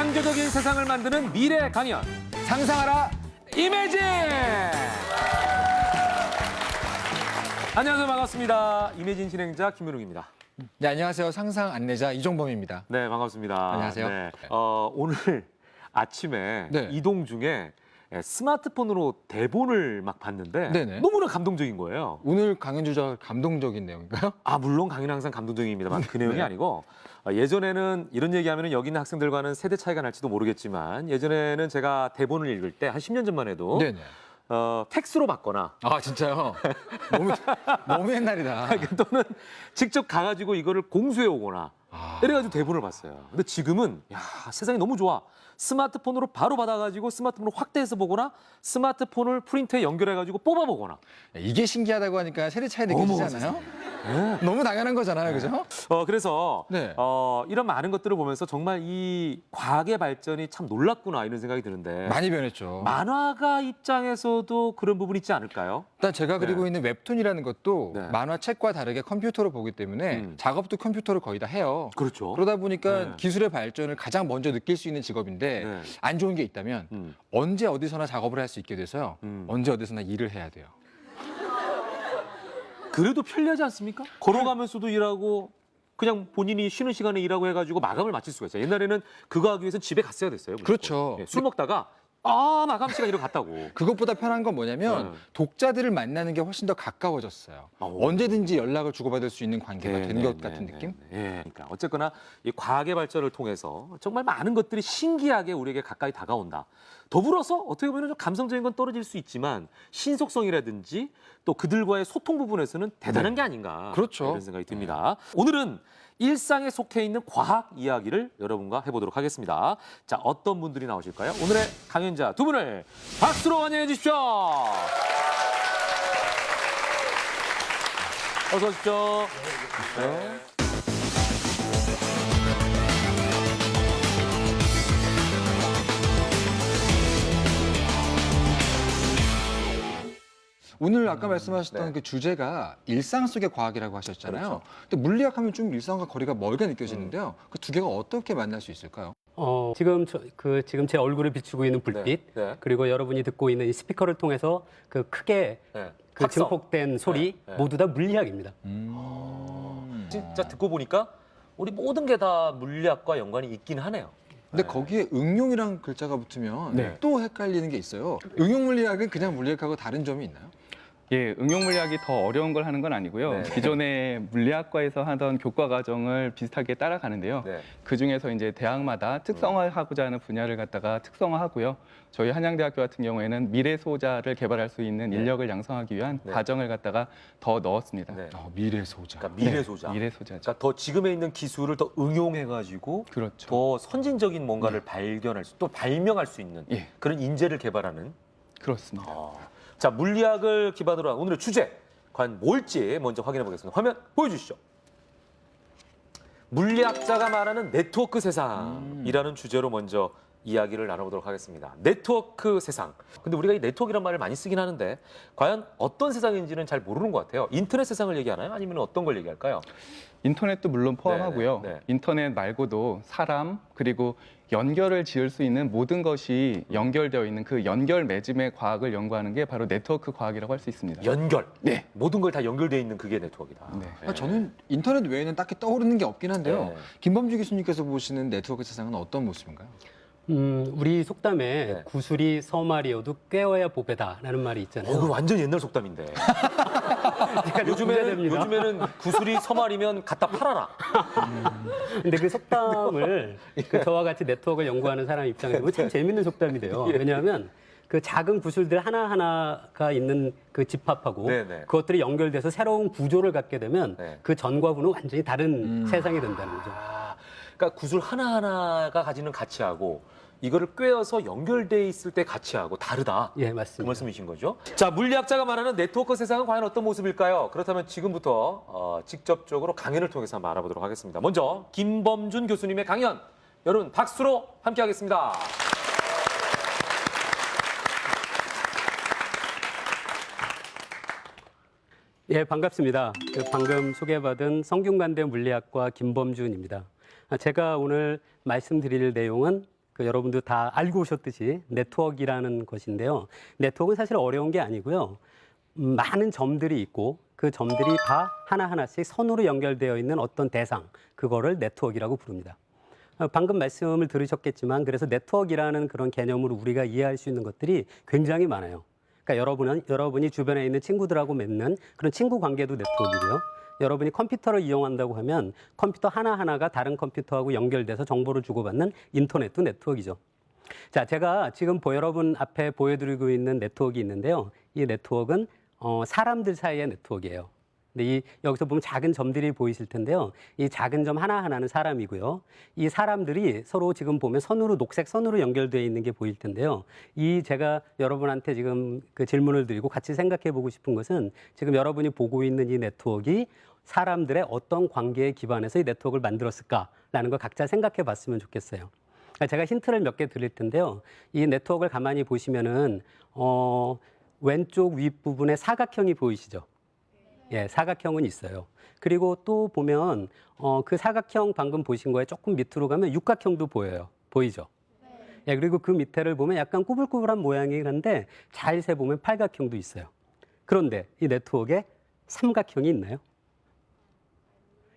창조적인 세상을 만드는 미래 강연 상상하라 이매진. 안녕하세요, 반갑습니다. 이매진 진행자 김민웅입니다. 네, 안녕하세요. 상상 안내자 이종범입니다. 네, 반갑습니다. 안녕하세요. 네. 오늘 아침에 네. 이동 중에 스마트폰으로 대본을 막 봤는데 네네. 너무나 감동적인 거예요. 오늘 강연 주제가 감동적인 내용인가요? 물론 강의는 항상 감동적입니다만 그 내용이 네. 아니고 예전에는 이런 얘기하면 여기 있는 학생들과는 세대 차이가 날지도 모르겠지만 예전에는 제가 대본을 읽을 때 한 10년 전만 해도 네네. 팩스로 받거나 아, 진짜요? 너무 옛날이다. 또는 직접 가가지고 이거를 공수해 오거나 아. 이래가지고 대본을 봤어요. 근데 지금은 세상이 너무 좋아. 스마트폰으로 바로 받아가지고 스마트폰으로 확대해서 보거나 스마트폰을 프린터에 연결해가지고 뽑아보거나. 이게 신기하다고 하니까 세대 차이 느껴지잖아요? 네. 너무 당연한 거잖아요, 그죠? 그래서 네. 이런 많은 것들을 보면서 정말 이 과학의 발전이 참 놀랍구나 이런 생각이 드는데 많이 변했죠. 만화가 입장에서도 그런 부분이 있지 않을까요? 일단 제가 그리고 있는 웹툰이라는 것도 네. 만화책과 다르게 컴퓨터로 보기 때문에 작업도 컴퓨터로 거의 다 해요. 그렇죠. 그러다 보니까 네. 기술의 발전을 가장 먼저 느낄 수 있는 직업인데 네. 안 좋은 게 있다면 언제 어디서나 작업을 할 수 있게 돼서요. 언제 어디서나 일을 해야 돼요. 그래도 편리하지 않습니까? 걸어가면서도 일하고 그냥 본인이 쉬는 시간에 일하고 해가지고 마감을 마칠 수가 있어요. 옛날에는 그거 하기 위해서는 집에 갔어야 됐어요. 무조건. 그렇죠. 예, 술 먹다가 마감 시간 이러고 갔다고. 그것보다 편한 건 뭐냐면 네. 독자들을 만나는 게 훨씬 더 가까워졌어요. 언제든지 연락을 주고받을 수 있는 관계가 된 것 같은 느낌? 예, 그러니까 어쨌거나 이 과학의 발전을 통해서 정말 많은 것들이 신기하게 우리에게 가까이 다가온다. 더불어서 어떻게 보면 좀 감성적인 건 떨어질 수 있지만 신속성이라든지 또 그들과의 소통 부분에서는 대단한 게 아닌가. 그렇죠. 이런 생각이 듭니다. 오늘은 일상에 속해 있는 과학 이야기를 여러분과 해보도록 하겠습니다. 자, 어떤 분들이 나오실까요? 오늘의 강연자 두 분을 박수로 환영해 주십시오. 어서 오십시오. 네. 오늘 아까 말씀하셨던 네. 그 주제가 일상 속의 과학이라고 하셨잖아요. 그렇죠. 근데 물리학하면 좀 일상과 거리가 멀게 느껴지는데요. 그 두 개가 어떻게 만날 수 있을까요? 지금 제 얼굴을 비추고 있는 불빛 네, 네. 그리고 여러분이 듣고 있는 이 스피커를 통해서 그 크게 네. 그 합성. 증폭된 소리 네. 모두 다 물리학입니다. 진짜 듣고 보니까 우리 모든 게 다 물리학과 연관이 있긴 하네요. 근데 거기에 응용이란 글자가 붙으면 네. 또 헷갈리는 게 있어요. 응용 물리학은 그냥 물리학하고 다른 점이 있나요? 예, 응용 물리학이 더 어려운 걸 하는 건 아니고요. 네. 기존의 물리학과에서 하던 교과 과정을 비슷하게 따라가는데요. 네. 그 중에서 이제 대학마다 특성화하고자 하는 분야를 갖다가 특성화하고요. 저희 한양대학교 같은 경우에는 미래 소자를 개발할 수 있는 인력을 양성하기 위한 네. 과정을 갖다가 더 넣었습니다. 네. 미래 소자. 그러니까 미래 소자. 미래 소자죠. 그러니까 더 지금에 있는 기술을 더 응용해가지고 그렇죠. 더 선진적인 뭔가를 발견할 수, 또 발명할 수 있는 예. 그런 인재를 개발하는. 그렇습니다. 자, 물리학을 기반으로 한 오늘의 주제 과연 뭘지 먼저 확인해 보겠습니다. 화면 보여주시죠. 물리학자가 말하는 네트워크 세상이라는 주제로 먼저 이야기를 나눠보도록 하겠습니다. 네트워크 세상. 근데 우리가 이 네트워크란 말을 많이 쓰긴 하는데 과연 어떤 세상인지는 잘 모르는 것 같아요. 인터넷 세상을 얘기하나요? 아니면 어떤 걸 얘기할까요? 인터넷도 물론 포함하고요. 네, 네. 인터넷 말고도 사람 그리고 연결을 지을 수 있는 모든 것이 연결되어 있는 그 연결 맺음의 과학을 연구하는 게 바로 네트워크 과학이라고 할 수 있습니다. 연결. 네. 모든 걸 다 연결되어 있는 그게 네트워크다. 네. 저는 인터넷 외에는 딱히 떠오르는 게 없긴 한데요. 네. 김범주 교수님께서 보시는 네트워크 세상은 어떤 모습인가요? 우리 속담에 네. 구슬이 서말이어도 꿰어야 보배다라는 말이 있잖아요. 그거 완전 옛날 속담인데. 제가 좀 부자됩니다. 요즘에는 구슬이 서말이면 갖다 팔아라. 근데 그 속담을 그 저와 같이 네트워크를 연구하는 사람 입장에서 보면 참 재밌는 속담이 돼요. 왜냐하면 그 작은 구슬들 하나하나가 있는 그 집합하고 네네. 그것들이 연결돼서 새로운 구조를 갖게 되면 네. 그 전과 후는 완전히 다른 세상이 된다는 거죠. 그러니까 구슬 하나하나가 가지는 가치하고 이거를 꿰어서 연결돼 있을 때 가치하고 다르다. 예, 그 맞습니다. 말씀이신 거죠? 자, 물리학자가 말하는 네트워크 세상은 과연 어떤 모습일까요? 그렇다면 지금부터 직접적으로 강연을 통해서 한번 알아보도록 하겠습니다. 먼저 김범준 교수님의 강연, 여러분 박수로 함께하겠습니다. 예, 반갑습니다. 방금 소개받은 성균관대 물리학과 김범준입니다. 제가 오늘 말씀드릴 내용은 그 여러분도 다 알고 오셨듯이 네트워크라는 것인데요. 네트워크는 사실 어려운 게 아니고요. 많은 점들이 있고 그 점들이 다 하나하나씩 선으로 연결되어 있는 어떤 대상, 그거를 네트워크라고 부릅니다. 방금 말씀을 들으셨겠지만 그래서 네트워크라는 그런 개념으로 우리가 이해할 수 있는 것들이 굉장히 많아요. 그러니까 여러분이 주변에 있는 친구들하고 맺는 그런 친구 관계도 네트워크고요. 여러분이 컴퓨터를 이용한다고 하면 컴퓨터 하나하나가 다른 컴퓨터하고 연결돼서 정보를 주고받는 인터넷도 네트워크이죠. 자, 제가 지금 여러분 앞에 보여드리고 있는 네트워크 있는데요. 이 네트워크는 사람들 사이의 네트워크예요. 근데 여기서 보면 작은 점들이 보이실 텐데요. 이 작은 점 하나하나는 사람이고요. 이 사람들이 서로 지금 보면 선으로, 녹색 선으로 연결되어 있는 게 보일 텐데요. 제가 여러분한테 지금 그 질문을 드리고 같이 생각해 보고 싶은 것은 지금 여러분이 보고 있는 이 네트워크가 사람들의 어떤 관계에 기반해서 이 네트워크를 만들었을까라는 걸 각자 생각해 봤으면 좋겠어요. 제가 힌트를 몇 개 드릴 텐데요. 이 네트워크를 가만히 보시면은, 왼쪽 윗부분에 사각형이 보이시죠? 예, 사각형은 있어요. 그리고 또 보면, 그 사각형 방금 보신 거에 조금 밑으로 가면 육각형도 보여요. 보이죠? 예, 그리고 그 밑에를 보면 약간 꾸불꾸불한 모양이긴 한데 잘 세보면 팔각형도 있어요. 그런데 이 네트워크에 삼각형이 있나요?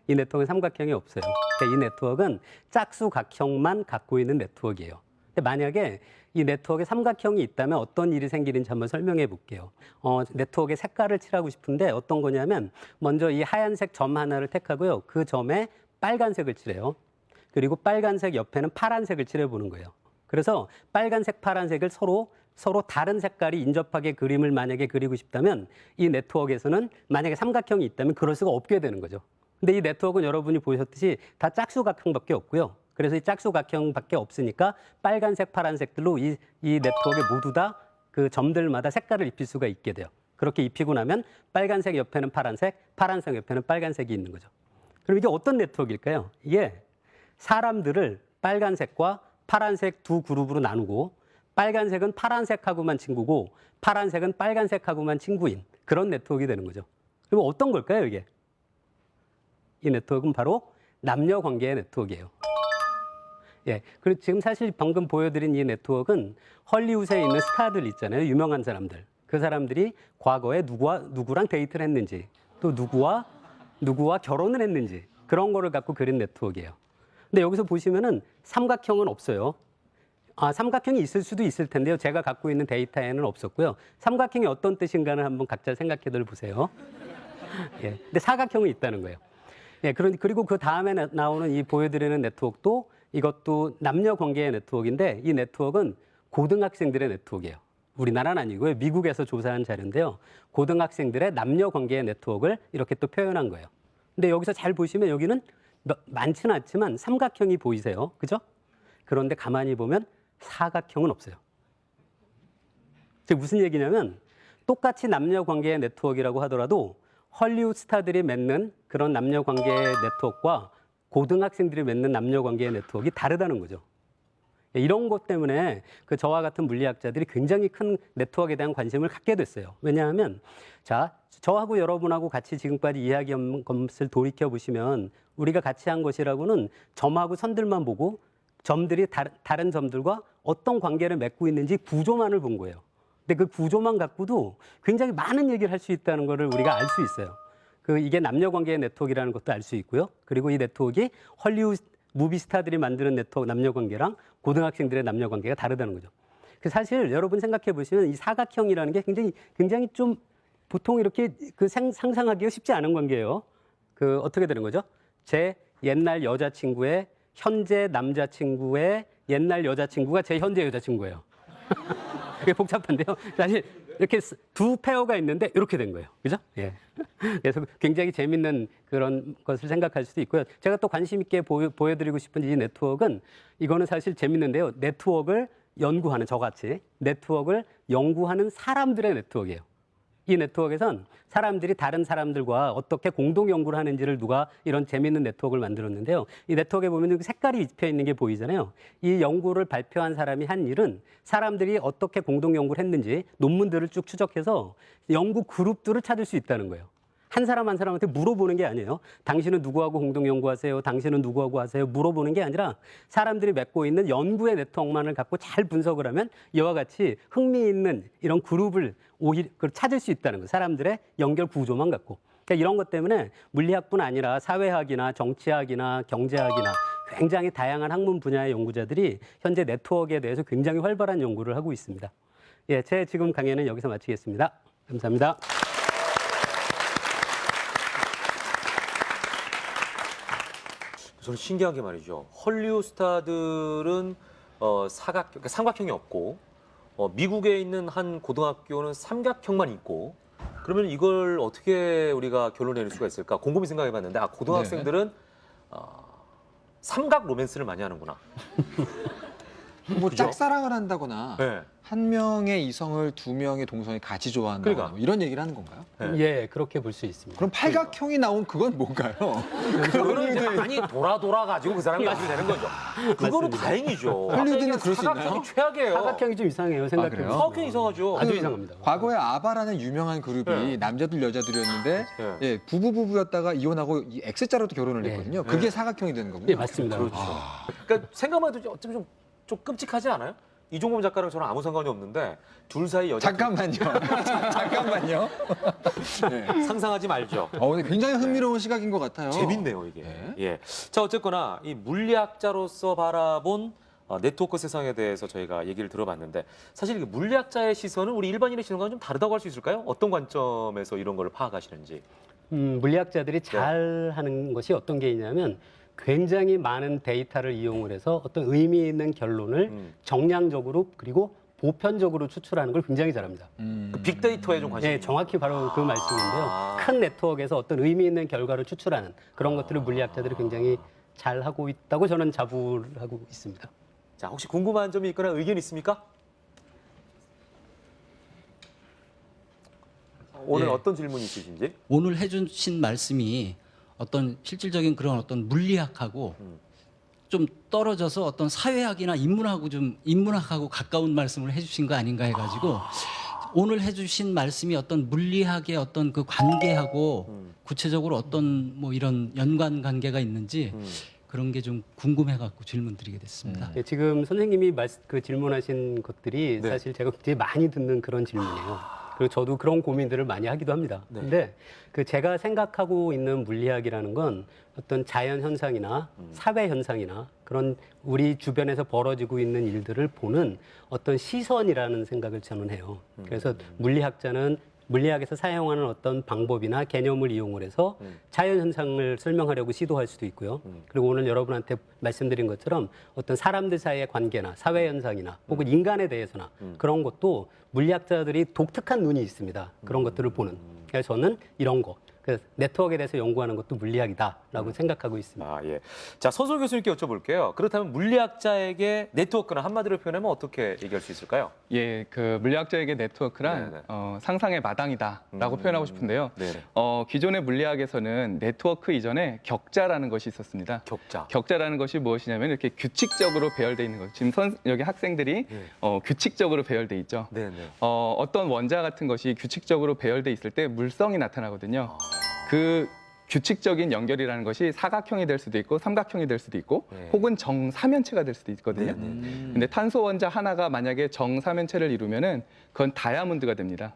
이 네트워크는 삼각형이 없어요. 그러니까 이 네트워크는 짝수각형만 갖고 있는 네트워크예요. 근데 만약에 이 네트워크에 삼각형이 있다면 어떤 일이 생기는지 한번 설명해 볼게요. 네트워크의 색깔을 칠하고 싶은데 어떤 거냐면 먼저 이 하얀색 점 하나를 택하고요. 그 점에 빨간색을 칠해요. 그리고 빨간색 옆에는 파란색을 칠해보는 거예요. 그래서 빨간색, 파란색을 서로 다른 색깔이 인접하게 그림을 만약에 그리고 싶다면 이 네트워크에서는 만약에 삼각형이 있다면 그럴 수가 없게 되는 거죠. 근데 이 네트워크는 여러분이 보셨듯이 다 짝수각형밖에 없고요. 그래서 이 짝수각형밖에 없으니까 빨간색, 파란색들로 이 네트워크에 모두 다 그 점들마다 색깔을 입힐 수가 있게 돼요. 그렇게 입히고 나면 빨간색 옆에는 파란색, 파란색 옆에는 빨간색이 있는 거죠. 그럼 이게 어떤 네트워크일까요? 이게 사람들을 빨간색과 파란색 두 그룹으로 나누고 빨간색은 파란색하고만 친구고 파란색은 빨간색하고만 친구인 그런 네트워크가 되는 거죠. 그럼 어떤 걸까요, 이게? 이 네트워크는 바로 남녀 관계의 네트워크예요. 예. 그리고 지금 사실 방금 보여드린 이 네트워크는 헐리우드에 있는 스타들 있잖아요. 유명한 사람들. 그 사람들이 과거에 누구랑 데이트를 했는지, 또 누구와 결혼을 했는지, 그런 거를 갖고 그린 네트워크예요. 근데 여기서 보시면은 삼각형은 없어요. 삼각형이 있을 수도 있을 텐데요. 제가 갖고 있는 데이터에는 없었고요. 삼각형이 어떤 뜻인가는 한번 각자 생각해들 보세요. 예. 근데 사각형은 있다는 거예요. 예, 그리고 그 다음에 나오는 이 보여드리는 네트워크도 이것도 남녀 관계의 네트워크인데 이 네트워크는 고등학생들의 네트워크예요. 우리나라는 아니고요. 미국에서 조사한 자료인데요. 고등학생들의 남녀 관계의 네트워크를 이렇게 또 표현한 거예요. 근데 여기서 잘 보시면 여기는 많지는 않지만 삼각형이 보이세요. 그죠? 그런데 가만히 보면 사각형은 없어요. 즉 무슨 얘기냐면 똑같이 남녀 관계의 네트워크라고 하더라도 헐리우드 스타들이 맺는 그런 남녀 관계의 네트워크와 고등학생들이 맺는 남녀 관계의 네트워크가 다르다는 거죠. 이런 것 때문에 저와 같은 물리학자들이 굉장히 큰 네트워크에 대한 관심을 갖게 됐어요. 왜냐하면 저하고 여러분하고 같이 지금까지 이야기한 것을 돌이켜 보시면 우리가 같이 한 것이라고는 점하고 선들만 보고 점들이 다른 점들과 어떤 관계를 맺고 있는지 구조만을 본 거예요. 근데 그 구조만 갖고도 굉장히 많은 얘기를 할 수 있다는 것을 우리가 알 수 있어요. 이게 남녀 관계의 네트워크라는 것도 알 수 있고요. 그리고 이 네트워크가 헐리우드 무비 스타들이 만드는 네트워크 남녀 관계랑 고등학생들의 남녀 관계가 다르다는 거죠. 사실 여러분 생각해 보시면 이 사각형이라는 게 굉장히 좀 보통 이렇게 상상하기가 쉽지 않은 관계예요. 어떻게 되는 거죠? 제 옛날 여자친구의 현재 남자친구의 옛날 여자친구가 제 현재 여자친구예요. 이게 복잡한데요. 사실 이렇게 두 페어가 있는데 이렇게 된 거예요. 그죠? 예. 그래서 굉장히 재밌는 그런 것을 생각할 수도 있고요. 제가 또 관심 있게 보여드리고 싶은 이 네트워크는 이거는 사실 재밌는데요. 네트워크를 연구하는 저같이 네트워크를 연구하는 사람들의 네트워크예요. 이 네트워크에선 사람들이 다른 사람들과 어떻게 공동 연구를 하는지를 누가 이런 재미있는 네트워크를 만들었는데요. 이 네트워크에 보면 색깔이 입혀 있는 게 보이잖아요. 이 연구를 발표한 사람이 한 일은 사람들이 어떻게 공동 연구를 했는지 논문들을 쭉 추적해서 연구 그룹들을 찾을 수 있다는 거예요. 한 사람 한 사람한테 물어보는 게 아니에요. 당신은 누구하고 공동 연구하세요? 당신은 누구하고 하세요? 물어보는 게 아니라 사람들이 맺고 있는 연구의 네트워크만을 갖고 잘 분석을 하면 이와 같이 흥미있는 이런 그룹을 오히려 찾을 수 있다는 거예요. 사람들의 연결 구조만 갖고. 그러니까 이런 것 때문에 물리학뿐 아니라 사회학이나 정치학이나 경제학이나 굉장히 다양한 학문 분야의 연구자들이 현재 네트워크에 대해서 굉장히 활발한 연구를 하고 있습니다. 예, 제 지금 강연은 여기서 마치겠습니다. 감사합니다. 저는 신기한 게 말이죠. 헐리우드 스타들은 그러니까 삼각형이 없고 미국에 있는 한 고등학교는 삼각형만 있고 그러면 이걸 어떻게 우리가 결론 내릴 수가 있을까? 곰곰이 생각해봤는데 고등학생들은 삼각 로맨스를 많이 하는구나. 뭐 그죠? 짝사랑을 한다거나 네. 한 명의 이성을 두 명의 동성이 같이 좋아한다거나 그러니까. 뭐 이런 얘기를 하는 건가요? 네. 예, 그렇게 볼 수 있습니다. 그럼 팔각형이 나온 그건 뭔가요? 그거는 이제 많이 돌아가지고 그 사람이 가지고 되는 거죠. 그거는 맞습니다. 다행이죠. 헐리우드는 그럴 수 사각형이 있나요? 최악이에요. 사각형이 좀 이상해요. 그래요? 생각해보면. 사각형이 이상하죠. 아주 그 이상합니다. 과거에 아바라는 유명한 그룹이 네. 남자들 여자들이었는데 네. 예, 부부였다가 이혼하고 이 X자로 또 결혼을 네. 했거든요. 그게 사각형이 되는 거군요. 예, 맞습니다. 그렇죠. 그러니까 생각만 해도 어쩌면 좀 끔찍하지 않아요? 이종범 작가랑 저는 아무 상관이 없는데 둘 사이 여자 잠깐만요. 잠깐만요. 네. 상상하지 말죠. 근데 굉장히 흥미로운 시각인 것 같아요. 재밌네요 이게. 네. 예. 자 어쨌거나 이 물리학자로서 바라본 네트워크 세상에 대해서 저희가 얘기를 들어봤는데 사실 이게 물리학자의 시선은 우리 일반인의 시선과는 좀 다르다고 할 수 있을까요? 어떤 관점에서 이런 걸 파악하시는지. 물리학자들이 잘 하는 것이 어떤 게 있냐면 굉장히 많은 데이터를 이용을 해서 어떤 의미 있는 결론을 정량적으로 그리고 보편적으로 추출하는 걸 굉장히 잘합니다. 그 빅데이터에 좀 관심이 네, 정확히 바로 그 말씀인데요. 아. 큰 네트워크에서 어떤 의미 있는 결과를 추출하는 그런 것들을 물리학자들이 굉장히 잘 하고 있다고 저는 자부를 하고 있습니다. 자 혹시 궁금한 점이 있거나 의견 있습니까? 오늘 예. 어떤 질문이 있으신지? 오늘 해주신 말씀이 어떤 실질적인 그런 어떤 물리학하고 좀 떨어져서 어떤 사회학이나 인문학하고 가까운 말씀을 해주신 거 아닌가 해가지고 오늘 해주신 말씀이 어떤 물리학의 어떤 그 관계하고 구체적으로 어떤 뭐 이런 연관 관계가 있는지 그런 게 좀 궁금해갖고 질문드리게 됐습니다. 예, 지금 선생님이 질문하신 것들이 네. 사실 제가 굉장히 많이 듣는 그런 질문이에요. 그리고 저도 그런 고민들을 많이 하기도 합니다. 네. 근데 제가 생각하고 있는 물리학이라는 건 어떤 자연 현상이나 사회 현상이나 그런 우리 주변에서 벌어지고 있는 일들을 보는 어떤 시선이라는 생각을 저는 해요. 그래서 물리학에서 사용하는 어떤 방법이나 개념을 이용을 해서 자연 현상을 설명하려고 시도할 수도 있고요. 그리고 오늘 여러분한테 말씀드린 것처럼 어떤 사람들 사이의 관계나 사회 현상이나 혹은 인간에 대해서나 그런 것도 물리학자들이 독특한 눈이 있습니다. 그런 것들을 보는. 그래서 저는 이런 거, 그래서 네트워크에 대해서 연구하는 것도 물리학이다라고 생각하고 있습니다. 아 예. 자 손솔 교수님께 여쭤볼게요. 그렇다면 물리학자에게 네트워크는 한마디로 표현하면 어떻게 얘기할 수 있을까요? 예, 그 물리학자에게 네트워크란 네네. 상상의 마당이다라고 표현하고 싶은데요. 네네. 기존의 물리학에서는 네트워크 이전에 격자라는 것이 있었습니다. 격자. 격자라는 것이 무엇이냐면 이렇게 규칙적으로 배열돼 있는 거죠. 지금 여기 학생들이 네. 규칙적으로 배열돼 있죠. 네네. 어떤 원자 같은 것이 규칙적으로 배열돼 있을 때 물성이 나타나거든요. 그 규칙적인 연결이라는 것이 사각형이 될 수도 있고 삼각형이 될 수도 있고 네. 혹은 정사면체가 될 수도 있거든요. 근데 탄소 원자 하나가 만약에 정사면체를 이루면은 그건 다이아몬드가 됩니다.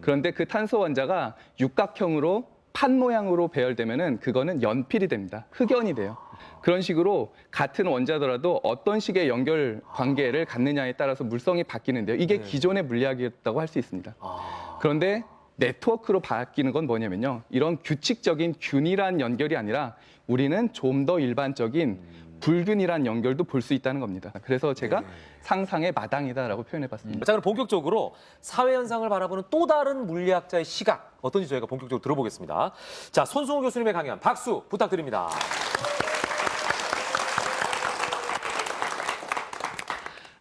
그런데 그 탄소 원자가 육각형으로 판 모양으로 배열되면은 그거는 연필이 됩니다. 흑연이 돼요. 그런 식으로 같은 원자더라도 어떤 식의 연결 관계를 갖느냐에 따라서 물성이 바뀌는데요. 이게 네. 기존의 물리학이었다고 할 수 있습니다. 아. 그런데 네트워크로 바뀌는 건 뭐냐면요. 이런 규칙적인 균일한 연결이 아니라 우리는 좀 더 일반적인 불균일한 연결도 볼 수 있다는 겁니다. 그래서 제가 상상의 마당이다라고 표현해봤습니다. 자 그럼 본격적으로 사회 현상을 바라보는 또 다른 물리학자의 시각 어떤지 저희가 본격적으로 들어보겠습니다. 자 손승호 교수님의 강연 박수 부탁드립니다.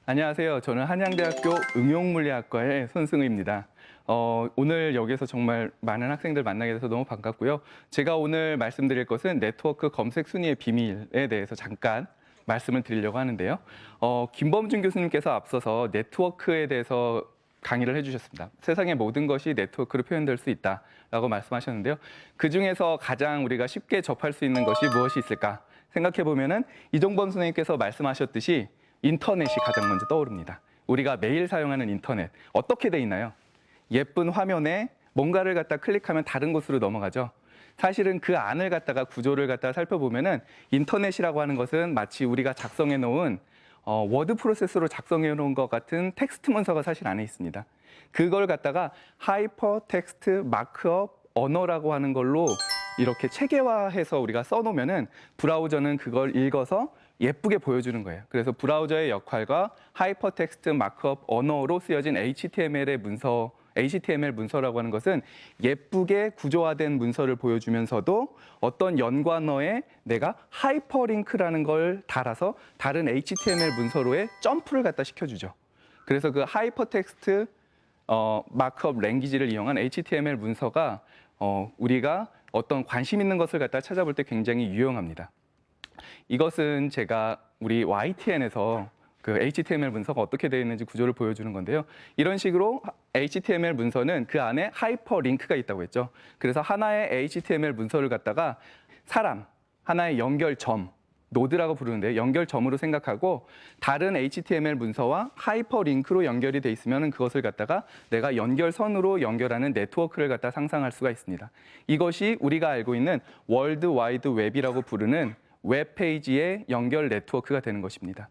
안녕하세요. 저는 한양대학교 응용물리학과의 손승우입니다. 오늘 여기서 정말 많은 학생들 만나게 돼서 너무 반갑고요. 제가 오늘 말씀드릴 것은 네트워크 검색 순위의 비밀에 대해서 잠깐 말씀을 드리려고 하는데요. 김범준 교수님께서 앞서서 네트워크에 대해서 강의를 해주셨습니다. 세상의 모든 것이 네트워크로 표현될 수 있다라고 말씀하셨는데요. 그 중에서 가장 우리가 쉽게 접할 수 있는 것이 무엇이 있을까 생각해 보면은 이종범 선생님께서 말씀하셨듯이 인터넷이 가장 먼저 떠오릅니다. 우리가 매일 사용하는 인터넷 어떻게 돼 있나요? 예쁜 화면에 뭔가를 갖다 클릭하면 다른 곳으로 넘어가죠. 사실은 그 안을 갖다가 구조를 갖다가 살펴보면은 인터넷이라고 하는 것은 마치 우리가 작성해 놓은 워드 프로세서로 작성해 놓은 것 같은 텍스트 문서가 사실 안에 있습니다. 그걸 갖다가 하이퍼 텍스트 마크업 언어라고 하는 걸로 이렇게 체계화해서 우리가 써놓으면은 브라우저는 그걸 읽어서 예쁘게 보여주는 거예요. 그래서 브라우저의 역할과 하이퍼 텍스트 마크업 언어로 쓰여진 HTML 문서라고 하는 것은 예쁘게 구조화된 문서를 보여주면서도 어떤 연관어에 내가 하이퍼링크라는 걸 달아서 다른 HTML 문서로의 점프를 갖다 시켜주죠. 그래서 그 하이퍼텍스트 마크업 랭귀지를 이용한 HTML 문서가 우리가 어떤 관심 있는 것을 갖다 찾아볼 때 굉장히 유용합니다. 이것은 제가 우리 YTN에서 그 HTML 문서가 어떻게 되어 있는지 구조를 보여주는 건데요. 이런 식으로 HTML 문서는 그 안에 하이퍼링크가 있다고 했죠. 그래서 하나의 HTML 문서를 갖다가 사람, 하나의 연결점, 노드라고 부르는데 연결점으로 생각하고 다른 HTML 문서와 하이퍼링크로 연결이 돼 있으면 그것을 갖다가 내가 연결선으로 연결하는 네트워크를 갖다 상상할 수가 있습니다. 이것이 우리가 알고 있는 월드 와이드 웹이라고 부르는 웹페이지의 연결 네트워크가 되는 것입니다.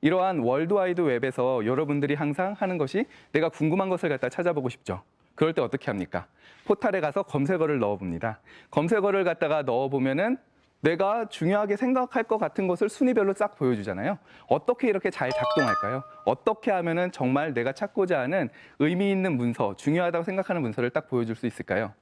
이러한 월드와이드 웹에서 여러분들이 항상 하는 것이 내가 궁금한 것을 갖다 찾아보고 싶죠. 그럴 때 어떻게 합니까? 포탈에 가서 검색어를 넣어봅니다. 검색어를 갖다가 넣어보면은 내가 중요하게 생각할 것 같은 것을 순위별로 싹 보여주잖아요. 어떻게 이렇게 잘 작동할까요? 어떻게 하면은 정말 내가 찾고자 하는 의미 있는 문서, 중요하다고 생각하는 문서를 딱 보여줄 수 있을까요?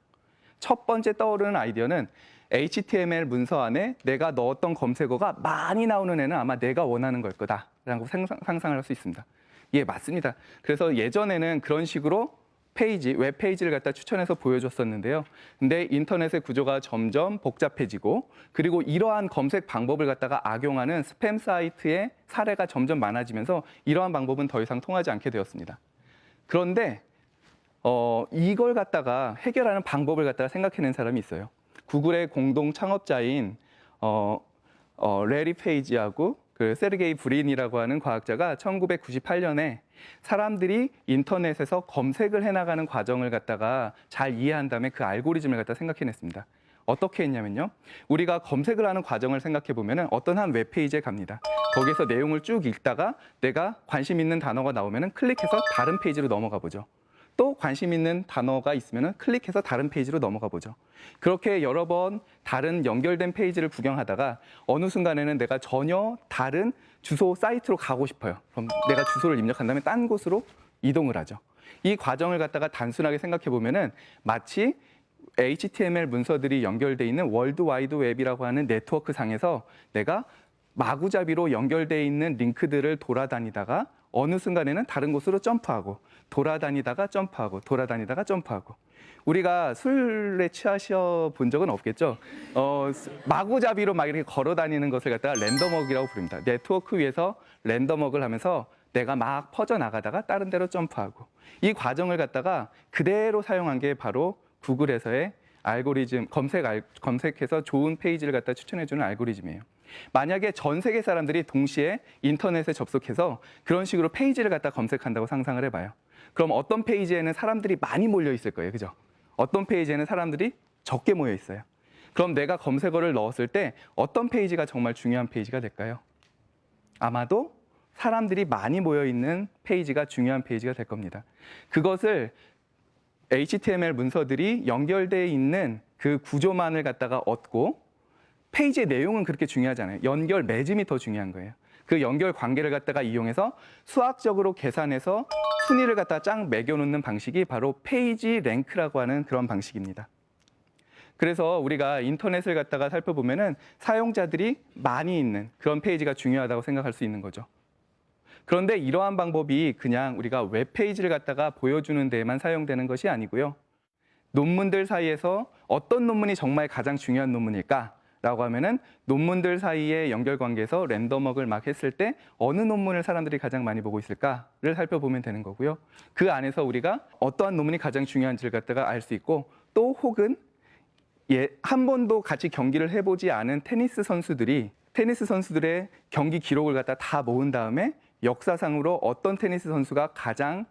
첫 번째 떠오르는 아이디어는 HTML 문서 안에 내가 넣었던 검색어가 많이 나오는 애는 아마 내가 원하는 걸 거다라고 상상을 할 수 있습니다. 예, 맞습니다. 그래서 예전에는 그런 식으로 웹페이지를 갖다 추천해서 보여줬었는데요. 근데 인터넷의 구조가 점점 복잡해지고 그리고 이러한 검색 방법을 갖다가 악용하는 스팸 사이트의 사례가 점점 많아지면서 이러한 방법은 더 이상 통하지 않게 되었습니다. 그런데 이걸 갖다가 해결하는 방법을 갖다가 생각해낸 사람이 있어요. 구글의 공동 창업자인 레리 페이지하고 그 세르게이 브린이라고 하는 과학자가 1998년에 사람들이 인터넷에서 검색을 해나가는 과정을 갖다가 잘 이해한 다음에 그 알고리즘을 갖다 생각해냈습니다. 어떻게 했냐면요. 우리가 검색을 하는 과정을 생각해 보면은 어떤 한 웹페이지에 갑니다. 거기에서 내용을 쭉 읽다가 내가 관심 있는 단어가 나오면은 클릭해서 다른 페이지로 넘어가 보죠. 또 관심 있는 단어가 있으면 클릭해서 다른 페이지로 넘어가 보죠. 그렇게 여러 번 다른 연결된 페이지를 구경하다가 어느 순간에는 내가 전혀 다른 주소 사이트로 가고 싶어요. 그럼 내가 주소를 입력한 다음에 딴 곳으로 이동을 하죠. 이 과정을 갖다가 단순하게 생각해 보면은 마치 HTML 문서들이 연결돼 있는 월드 와이드 웹이라고 하는 네트워크 상에서 내가 마구잡이로 연결돼 있는 링크들을 돌아다니다가 어느 순간에는 다른 곳으로 점프하고 돌아다니다가 점프하고 돌아다니다가 점프하고 우리가 술에 취하셔 본 적은 없겠죠? 마구잡이로 막 이렇게 걸어 다니는 것을 갖다가 랜덤워크라고 부릅니다. 네트워크 위에서 랜덤워크를 하면서 내가 막 퍼져나가다가 다른 데로 점프하고 이 과정을 갖다가 그대로 사용한 게 바로 구글에서의 알고리즘, 검색해서 좋은 페이지를 갖다 추천해주는 알고리즘이에요. 만약에 전 세계 사람들이 동시에 인터넷에 접속해서 그런 식으로 페이지를 갖다 검색한다고 상상을 해봐요. 그럼 어떤 페이지에는 사람들이 많이 몰려 있을 거예요. 그죠? 어떤 페이지에는 사람들이 적게 모여 있어요. 그럼 내가 검색어를 넣었을 때 어떤 페이지가 정말 중요한 페이지가 될까요? 아마도 사람들이 많이 모여 있는 페이지가 중요한 페이지가 될 겁니다. 그것을 HTML 문서들이 연결되어 있는 그 구조만을 갖다가 얻고 페이지의 내용은 그렇게 중요하지 않아요. 연결 맺음이 더 중요한 거예요. 그 연결 관계를 갖다가 이용해서 수학적으로 계산해서 순위를 갖다가 쫙 매겨놓는 방식이 바로 페이지 랭크라고 하는 그런 방식입니다. 그래서 우리가 인터넷을 갖다가 살펴보면은 사용자들이 많이 있는 그런 페이지가 중요하다고 생각할 수 있는 거죠. 그런데 이러한 방법이 그냥 우리가 웹페이지를 갖다가 보여주는 데에만 사용되는 것이 아니고요. 논문들 사이에서 어떤 논문이 정말 가장 중요한 논문일까? 라고 하면은 논문들 사이의 연결관계에서 랜덤워크를 막 했을 때 어느 논문을 사람들이 가장 많이 보고 있을까를 살펴보면 되는 거고요. 그 안에서 우리가 어떠한 논문이 가장 중요한지를 갖다가 알 수 있고 또 혹은 한 번도 같이 경기를 해보지 않은 테니스 선수들의 경기 기록을 갖다 다 모은 다음에 역사상으로 어떤 테니스 선수가 가장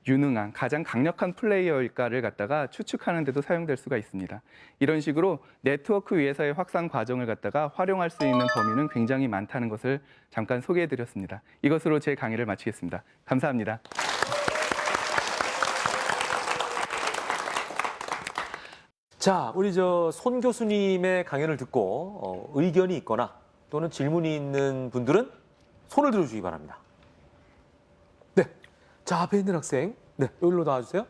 유능한, 가장 강력한 플레이어일까를 갖다가 추측하는 데도 사용될 수가 있습니다. 이런 식으로 네트워크 위에서의 확산 과정을 갖다가 활용할 수 있는 범위는 굉장히 많다는 것을 잠깐 소개해드렸습니다. 이것으로 제 강의를 마치겠습니다. 감사합니다. 자, 우리 손 교수님의 강연을 듣고 의견이 있거나 또는 질문이 있는 분들은 손을 들어주시기 바랍니다. 네, 자, 앞에 있는 학생, 네, 여기로 나와주세요.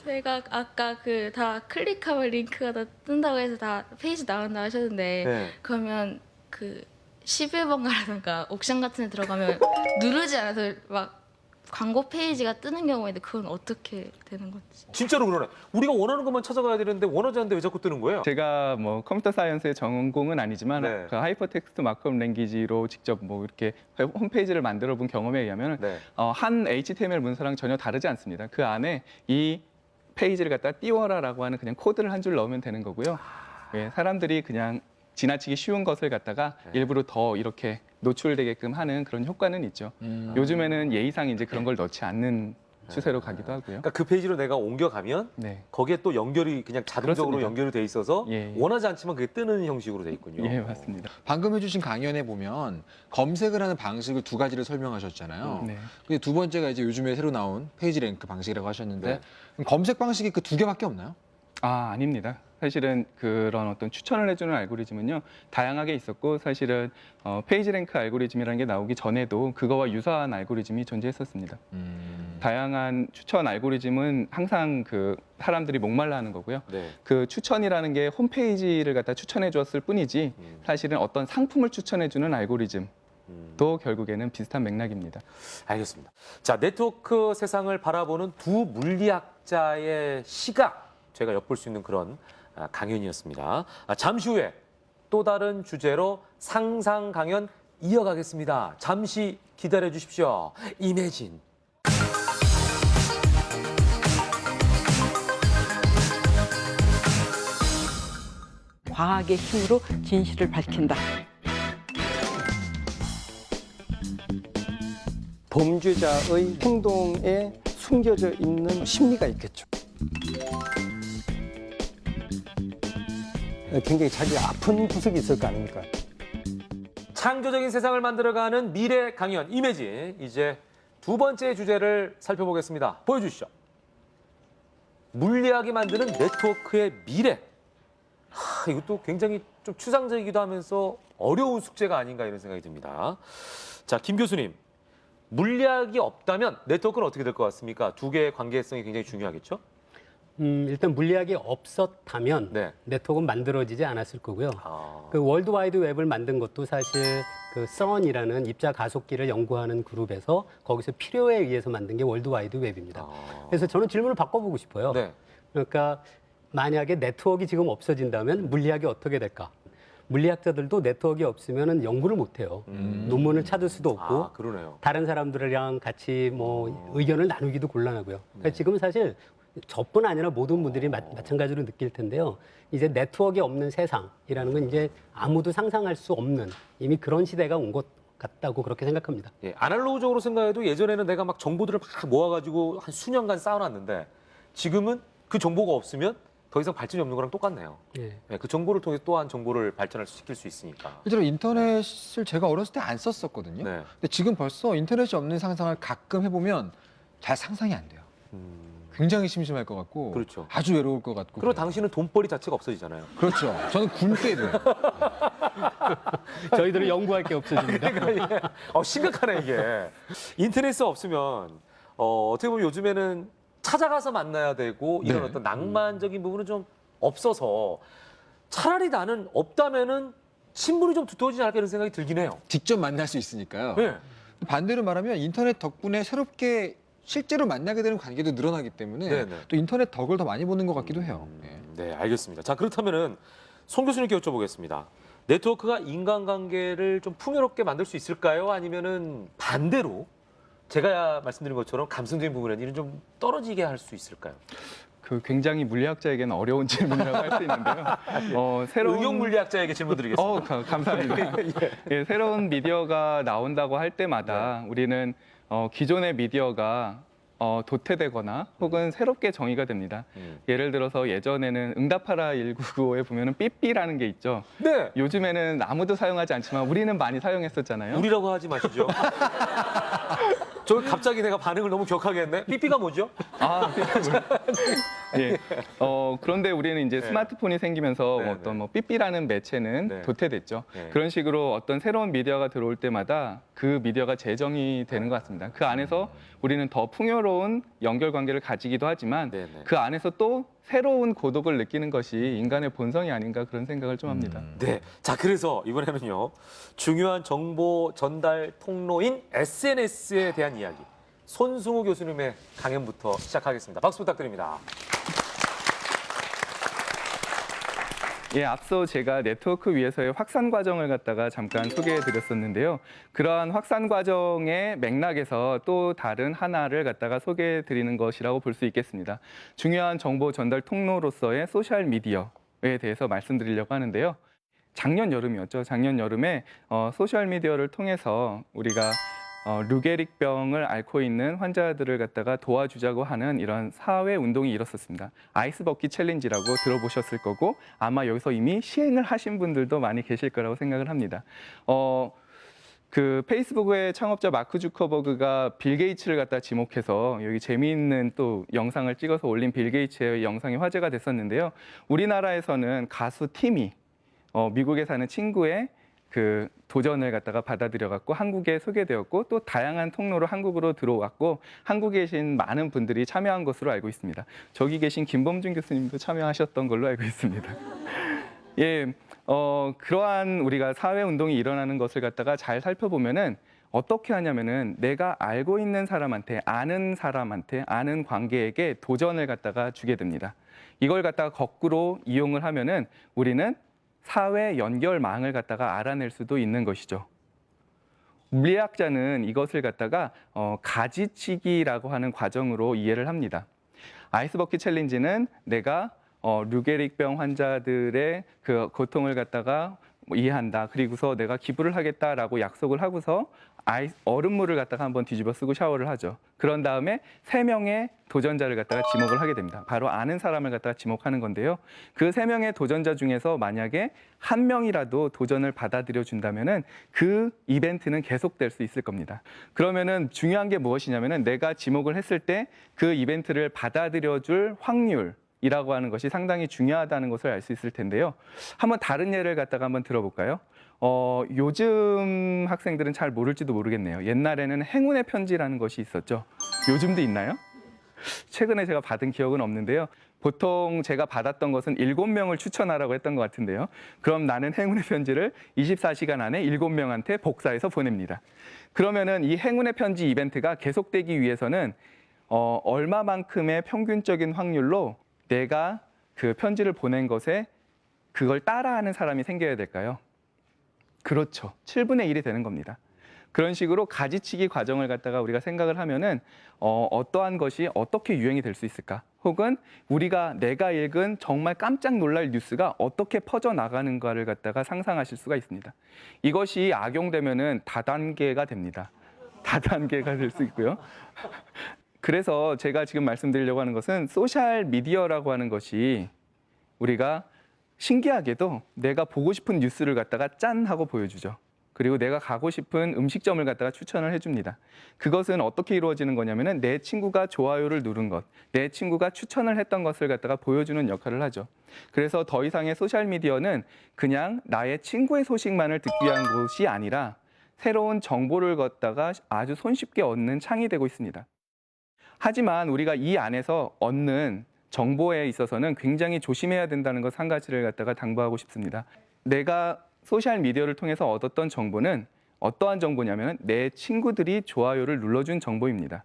제가 아까 그 다 클릭하면 링크가 다 뜬다고 해서 다 페이지 나온다 하셨는데 네. 그러면 그 11번가라든가 옥션 같은 데 들어가면 누르지 않아서 막 광고 페이지가 뜨는 경우인데 그건 어떻게 되는 건지. 진짜로 그러네. 우리가 원하는 것만 찾아가야 되는데 원하지 않는데 왜 자꾸 뜨는 거예요? 제가 뭐 컴퓨터 사이언스의 전공은 아니지만 네. 그 하이퍼텍스트 마크업 랭귀지로 직접 뭐 이렇게 홈페이지를 만들어 본 경험에 의하면 네. 한 HTML 문서랑 전혀 다르지 않습니다. 그 안에 이 페이지를 갖다 띄워라라고 하는 그냥 코드를 한 줄 넣으면 되는 거고요. 예, 사람들이 그냥 지나치기 쉬운 것을 갖다가 네. 일부러 더 이렇게 노출되게끔 하는 그런 효과는 있죠. 요즘에는 예의상 이제 그런 걸 넣지 않는 추세로 가기도 하고요. 그러니까 그 페이지로 내가 옮겨가면 네. 거기에 또 연결이 그냥 자동적으로 그렇습니다. 연결이 돼 있어서 예. 원하지 않지만 그게 뜨는 형식으로 돼 있군요. 예, 맞습니다. 방금 해주신 강연에 보면 검색을 하는 방식을 두 가지를 설명하셨잖아요. 네. 근데 두 번째가 이제 요즘에 새로 나온 페이지 랭크 방식이라고 하셨는데 네. 그럼 검색 방식이 그 두 개밖에 없나요? 아닙니다. 사실은 그런 어떤 추천을 해주는 알고리즘은요 다양하게 있었고 사실은 페이지 랭크 알고리즘이라는 게 나오기 전에도 그거와 유사한 알고리즘이 존재했었습니다. 다양한 추천 알고리즘은 항상 그 사람들이 목말라하는 거고요. 네. 그 추천이라는 게 홈페이지를 갖다 추천해 주었을 뿐이지 사실은 어떤 상품을 추천해 주는 알고리즘도 결국에는 비슷한 맥락입니다. 알겠습니다. 자, 네트워크 세상을 바라보는 두 물리학자의 시각 제가 엿볼 수 있는 그런 강연이었습니다. 잠시 후에 또 다른 주제로 상상 강연 이어가겠습니다. 잠시 기다려 주십시오. 이매진. 과학의 힘으로 진실을 밝힌다. 범죄자의 행동에 숨겨져 있는 심리가 있겠죠. 굉장히 자기 아픈 구석이 있을 거 아닙니까? 창조적인 세상을 만들어가는 미래 강연 이매진. 이제 두 번째 주제를 살펴보겠습니다. 보여주시죠. 물리학이 만드는 네트워크의 미래. 이것도 굉장히 좀 추상적이기도 하면서 어려운 숙제가 아닌가 이런 생각이 듭니다. 자, 김 교수님. 물리학이 없다면 네트워크는 어떻게 될 것 같습니까? 두 개의 관계성이 굉장히 중요하겠죠? 일단 물리학이 없었다면 네. 네트워크는 만들어지지 않았을 거고요. 아, 그 월드 와이드 웹을 만든 것도 사실 그 CERN이라는 입자 가속기를 연구하는 그룹에서 거기서 필요에 의해서 만든 게 월드 와이드 웹입니다. 그래서 저는 질문을 바꿔보고 싶어요. 네. 그러니까 만약에 네트워크가 지금 없어진다면 물리학이 어떻게 될까? 물리학자들도 네트워크가 없으면 연구를 못 해요. 논문을 찾을 수도 없고 아, 그러네요. 다른 사람들이랑 같이 뭐 의견을 나누기도 곤란하고요. 그러니까 지금은 사실 저뿐 아니라 모든 분들이 마찬가지로 느낄 텐데요. 이제 네트워크가 없는 세상이라는 건 이제 아무도 상상할 수 없는 이미 그런 시대가 온 것 같다고 그렇게 생각합니다. 예, 아날로그적으로 생각해도 예전에는 내가 막 정보들을 막 모아가지고 한 수년간 쌓아놨는데 지금은 그 정보가 없으면 더 이상 발전이 없는 거랑 똑같네요. 예. 예, 그 정보를 통해 또한 정보를 발전할 수 시킬 수 있으니까. 실제로 인터넷을 제가 어렸을 때 안 썼었거든요. 네. 근데 지금 벌써 인터넷이 없는 상상을 가끔 해보면 잘 상상이 안 돼요. 굉장히 심심할 것 같고 그렇죠. 아주 외로울 것 같고 그리고 그래요. 당신은 돈벌이 자체가 없어지잖아요. 그렇죠. 저는 굶게 돼요. 저희들은 연구할 게 없어집니다. 심각하네 이게. 인터넷이 없으면 어떻게 보면 요즘에는 찾아가서 만나야 되고 이런 네. 어떤 낭만적인 부분은 좀 없어서 차라리 나는 없다면은 친분이 좀 두터워지지 않을까 이런 생각이 들긴 해요. 직접 만날 수 있으니까요. 네. 반대로 말하면 인터넷 덕분에 새롭게 실제로 만나게 되는 관계도 늘어나기 때문에 네네. 또 인터넷 덕을 더 많이 보는 것 같기도 해요. 예. 네, 알겠습니다. 자, 그렇다면은 송 교수님께 여쭤보겠습니다. 네트워크가 인간관계를 좀 풍요롭게 만들 수 있을까요? 아니면은 반대로 제가 말씀드린 것처럼 감성적인 부분에는 이런 좀 떨어지게 할 수 있을까요? 그 굉장히 물리학자에게는 어려운 질문이라고 할 수 있는데요. 새로운 응용 물리학자에게 질문 드리겠습니다. 감사합니다. 예, 새로운 미디어가 나온다고 할 때마다 우리는 기존의 미디어가 도태되거나 혹은 새롭게 정의가 됩니다. 예를 들어서 예전에는 응답하라 199에 보면은 삐삐라는 게 있죠. 네. 요즘에는 아무도 사용하지 않지만 우리는 많이 사용했었잖아요. 우리라고 하지 마시죠. 저 갑자기 내가 반응을 너무 격하게 했네. 삐삐가 뭐죠? 예. 그런데 우리는 이제 네. 스마트폰이 생기면서 네, 어떤 네. 뭐 삐삐라는 매체는 네. 도태됐죠. 네. 그런 식으로 어떤 새로운 미디어가 들어올 때마다 그 미디어가 재정이 되는 것 같습니다. 그 안에서 우리는 더 풍요로운 연결관계를 가지기도 하지만 네, 네. 그 안에서 또 새로운 고독을 느끼는 것이 인간의 본성이 아닌가 그런 생각을 좀 합니다. 네. 자, 그래서 이번에는요. 중요한 정보 전달 통로인 SNS에 대한 이야기. 손승우 교수님의 강연부터 시작하겠습니다. 박수 부탁드립니다. 예, 앞서 제가 네트워크 위에서의 확산 과정을 갖다가 잠깐 소개해 드렸었는데요. 그러한 확산 과정의 맥락에서 또 다른 하나를 갖다가 소개해 드리는 것이라고 볼 수 있겠습니다. 중요한 정보 전달 통로로서의 소셜 미디어에 대해서 말씀드리려고 하는데요. 작년 여름이었죠. 작년 여름에 소셜 미디어를 통해서 우리가 루게릭병을 앓고 있는 환자들을 갖다가 도와주자고 하는 이런 사회 운동이 일었었습니다. 아이스 버킷 챌린지라고 들어보셨을 거고 아마 여기서 이미 시행을 하신 분들도 많이 계실 거라고 생각을 합니다. 그 페이스북의 창업자 마크 주커버그가 빌 게이츠를 갖다 지목해서 여기 재미있는 또 영상을 찍어서 올린 빌 게이츠의 영상이 화제가 됐었는데요. 우리나라에서는 가수 팀이 미국에 사는 친구의 그 도전을 갖다가 받아들여갖고 한국에 소개되었고 또 다양한 통로로 한국으로 들어왔고 한국에 계신 많은 분들이 참여한 것으로 알고 있습니다. 저기 계신 김범준 교수님도 참여하셨던 걸로 알고 있습니다. 예, 그러한 우리가 사회 운동이 일어나는 것을 갖다가 잘 살펴보면은 어떻게 하냐면은 내가 알고 있는 사람한테 아는 관계에게 도전을 갖다가 주게 됩니다. 이걸 갖다가 거꾸로 이용을 하면은 우리는 사회 연결망을 갖다가 알아낼 수도 있는 것이죠. 물리학자는 이것을 갖다가 가지치기라고 하는 과정으로 이해를 합니다. 아이스버킷 챌린지는 내가 루게릭병 환자들의 그 고통을 갖다가 이해한다. 그리고서 내가 기부를 하겠다라고 약속을 하고서 얼음물을 갖다가 한번 뒤집어 쓰고 샤워를 하죠. 그런 다음에 3명의 도전자를 갖다가 지목을 하게 됩니다. 바로 아는 사람을 갖다가 지목하는 건데요. 그 3명의 도전자 중에서 만약에 1명이라도 도전을 받아들여 준다면은 그 이벤트는 계속될 수 있을 겁니다. 그러면은 중요한 게 무엇이냐면은 내가 지목을 했을 때 그 이벤트를 받아들여 줄 확률이라고 하는 것이 상당히 중요하다는 것을 알 수 있을 텐데요. 한번 다른 예를 갖다가 한번 들어볼까요? 요즘 학생들은 잘 모를지도 모르겠네요. 옛날에는 행운의 편지라는 것이 있었죠. 요즘도 있나요? 최근에 제가 받은 기억은 없는데요. 보통 제가 받았던 것은 7명을 추천하라고 했던 것 같은데요. 그럼 나는 행운의 편지를 24시간 안에 7명한테 복사해서 보냅니다. 그러면은 이 행운의 편지 이벤트가 계속되기 위해서는 얼마만큼의 평균적인 확률로 내가 그 편지를 보낸 것에 그걸 따라하는 사람이 생겨야 될까요? 그렇죠. 7분의 1이 되는 겁니다. 그런 식으로 가지치기 과정을 갖다가 우리가 생각을 하면은 어떠한 것이 어떻게 유행이 될 수 있을까? 혹은 내가 읽은 정말 깜짝 놀랄 뉴스가 어떻게 퍼져 나가는가를 갖다가 상상하실 수가 있습니다. 이것이 악용되면은 다단계가 됩니다. 다단계가 될 수 있고요. 그래서 제가 지금 말씀드리려고 하는 것은 소셜 미디어라고 하는 것이 우리가 신기하게도 내가 보고 싶은 뉴스를 갖다가 짠 하고 보여주죠. 그리고 내가 가고 싶은 음식점을 갖다가 추천을 해줍니다. 그것은 어떻게 이루어지는 거냐면은 내 친구가 좋아요를 누른 것, 내 친구가 추천을 했던 것을 갖다가 보여주는 역할을 하죠. 그래서 더 이상의 소셜미디어는 그냥 나의 친구의 소식만을 듣기 위한 것이 아니라 새로운 정보를 갖다가 아주 손쉽게 얻는 창이 되고 있습니다. 하지만 우리가 이 안에서 얻는 정보에 있어서는 굉장히 조심해야 된다는 것 한 가지를 갖다가 당부하고 싶습니다. 내가 소셜 미디어를 통해서 얻었던 정보는 어떠한 정보냐면 내 친구들이 좋아요를 눌러준 정보입니다.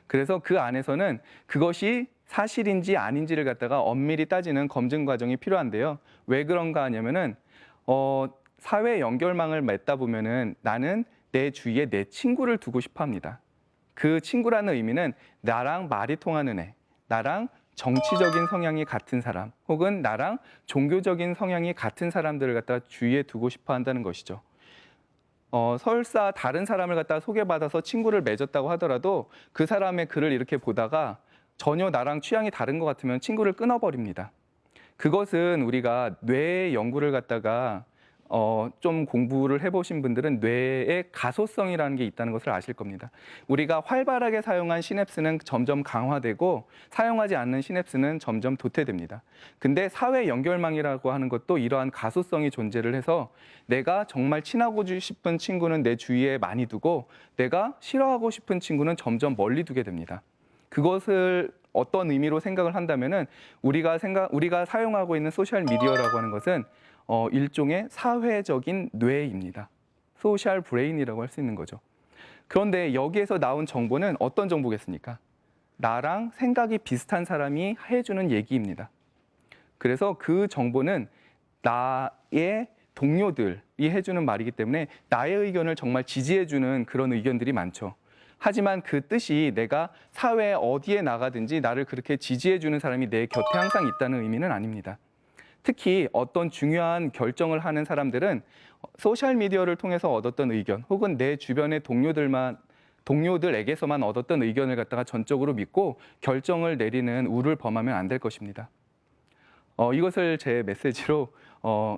그래서 그 안에서는 그것이 사실인지 아닌지를 갖다가 엄밀히 따지는 검증 과정이 필요한데요. 왜 그런가 하냐면은 사회 연결망을 맺다 보면은 나는 내 주위에 내 친구를 두고 싶어 합니다. 그 친구라는 의미는 나랑 말이 통하는 애, 나랑 정치적인 성향이 같은 사람, 혹은 나랑 종교적인 성향이 같은 사람들을 갖다가 주위에 두고 싶어 한다는 것이죠. 설사 다른 사람을 갖다가 소개받아서 친구를 맺었다고 하더라도 그 사람의 글을 이렇게 보다가 전혀 나랑 취향이 다른 것 같으면 친구를 끊어버립니다. 그것은 우리가 뇌의 연구를 갖다가 좀 공부를 해보신 분들은 뇌의 가소성이라는 게 있다는 것을 아실 겁니다. 우리가 활발하게 사용한 시냅스는 점점 강화되고 사용하지 않는 시냅스는 점점 도태됩니다. 근데 사회 연결망이라고 하는 것도 이러한 가소성이 존재를 해서 내가 정말 친하고 싶은 친구는 내 주위에 많이 두고 내가 싫어하고 싶은 친구는 점점 멀리 두게 됩니다. 그것을 어떤 의미로 생각을 한다면은 우리가 사용하고 있는 소셜 미디어라고 하는 것은 일종의 사회적인 뇌입니다. 소셜 브레인이라고 할 수 있는 거죠. 그런데 여기에서 나온 정보는 어떤 정보겠습니까? 나랑 생각이 비슷한 사람이 해주는 얘기입니다. 그래서 그 정보는 나의 동료들이 해주는 말이기 때문에 나의 의견을 정말 지지해주는 그런 의견들이 많죠. 하지만 그 뜻이 내가 사회 어디에 나가든지 나를 그렇게 지지해주는 사람이 내 곁에 항상 있다는 의미는 아닙니다. 특히 어떤 중요한 결정을 하는 사람들은 소셜미디어를 통해서 얻었던 의견 혹은 내 주변의 동료들에게서만 얻었던 의견을 갖다가 전적으로 믿고 결정을 내리는 우를 범하면 안 될 것입니다. 이것을 제 메시지로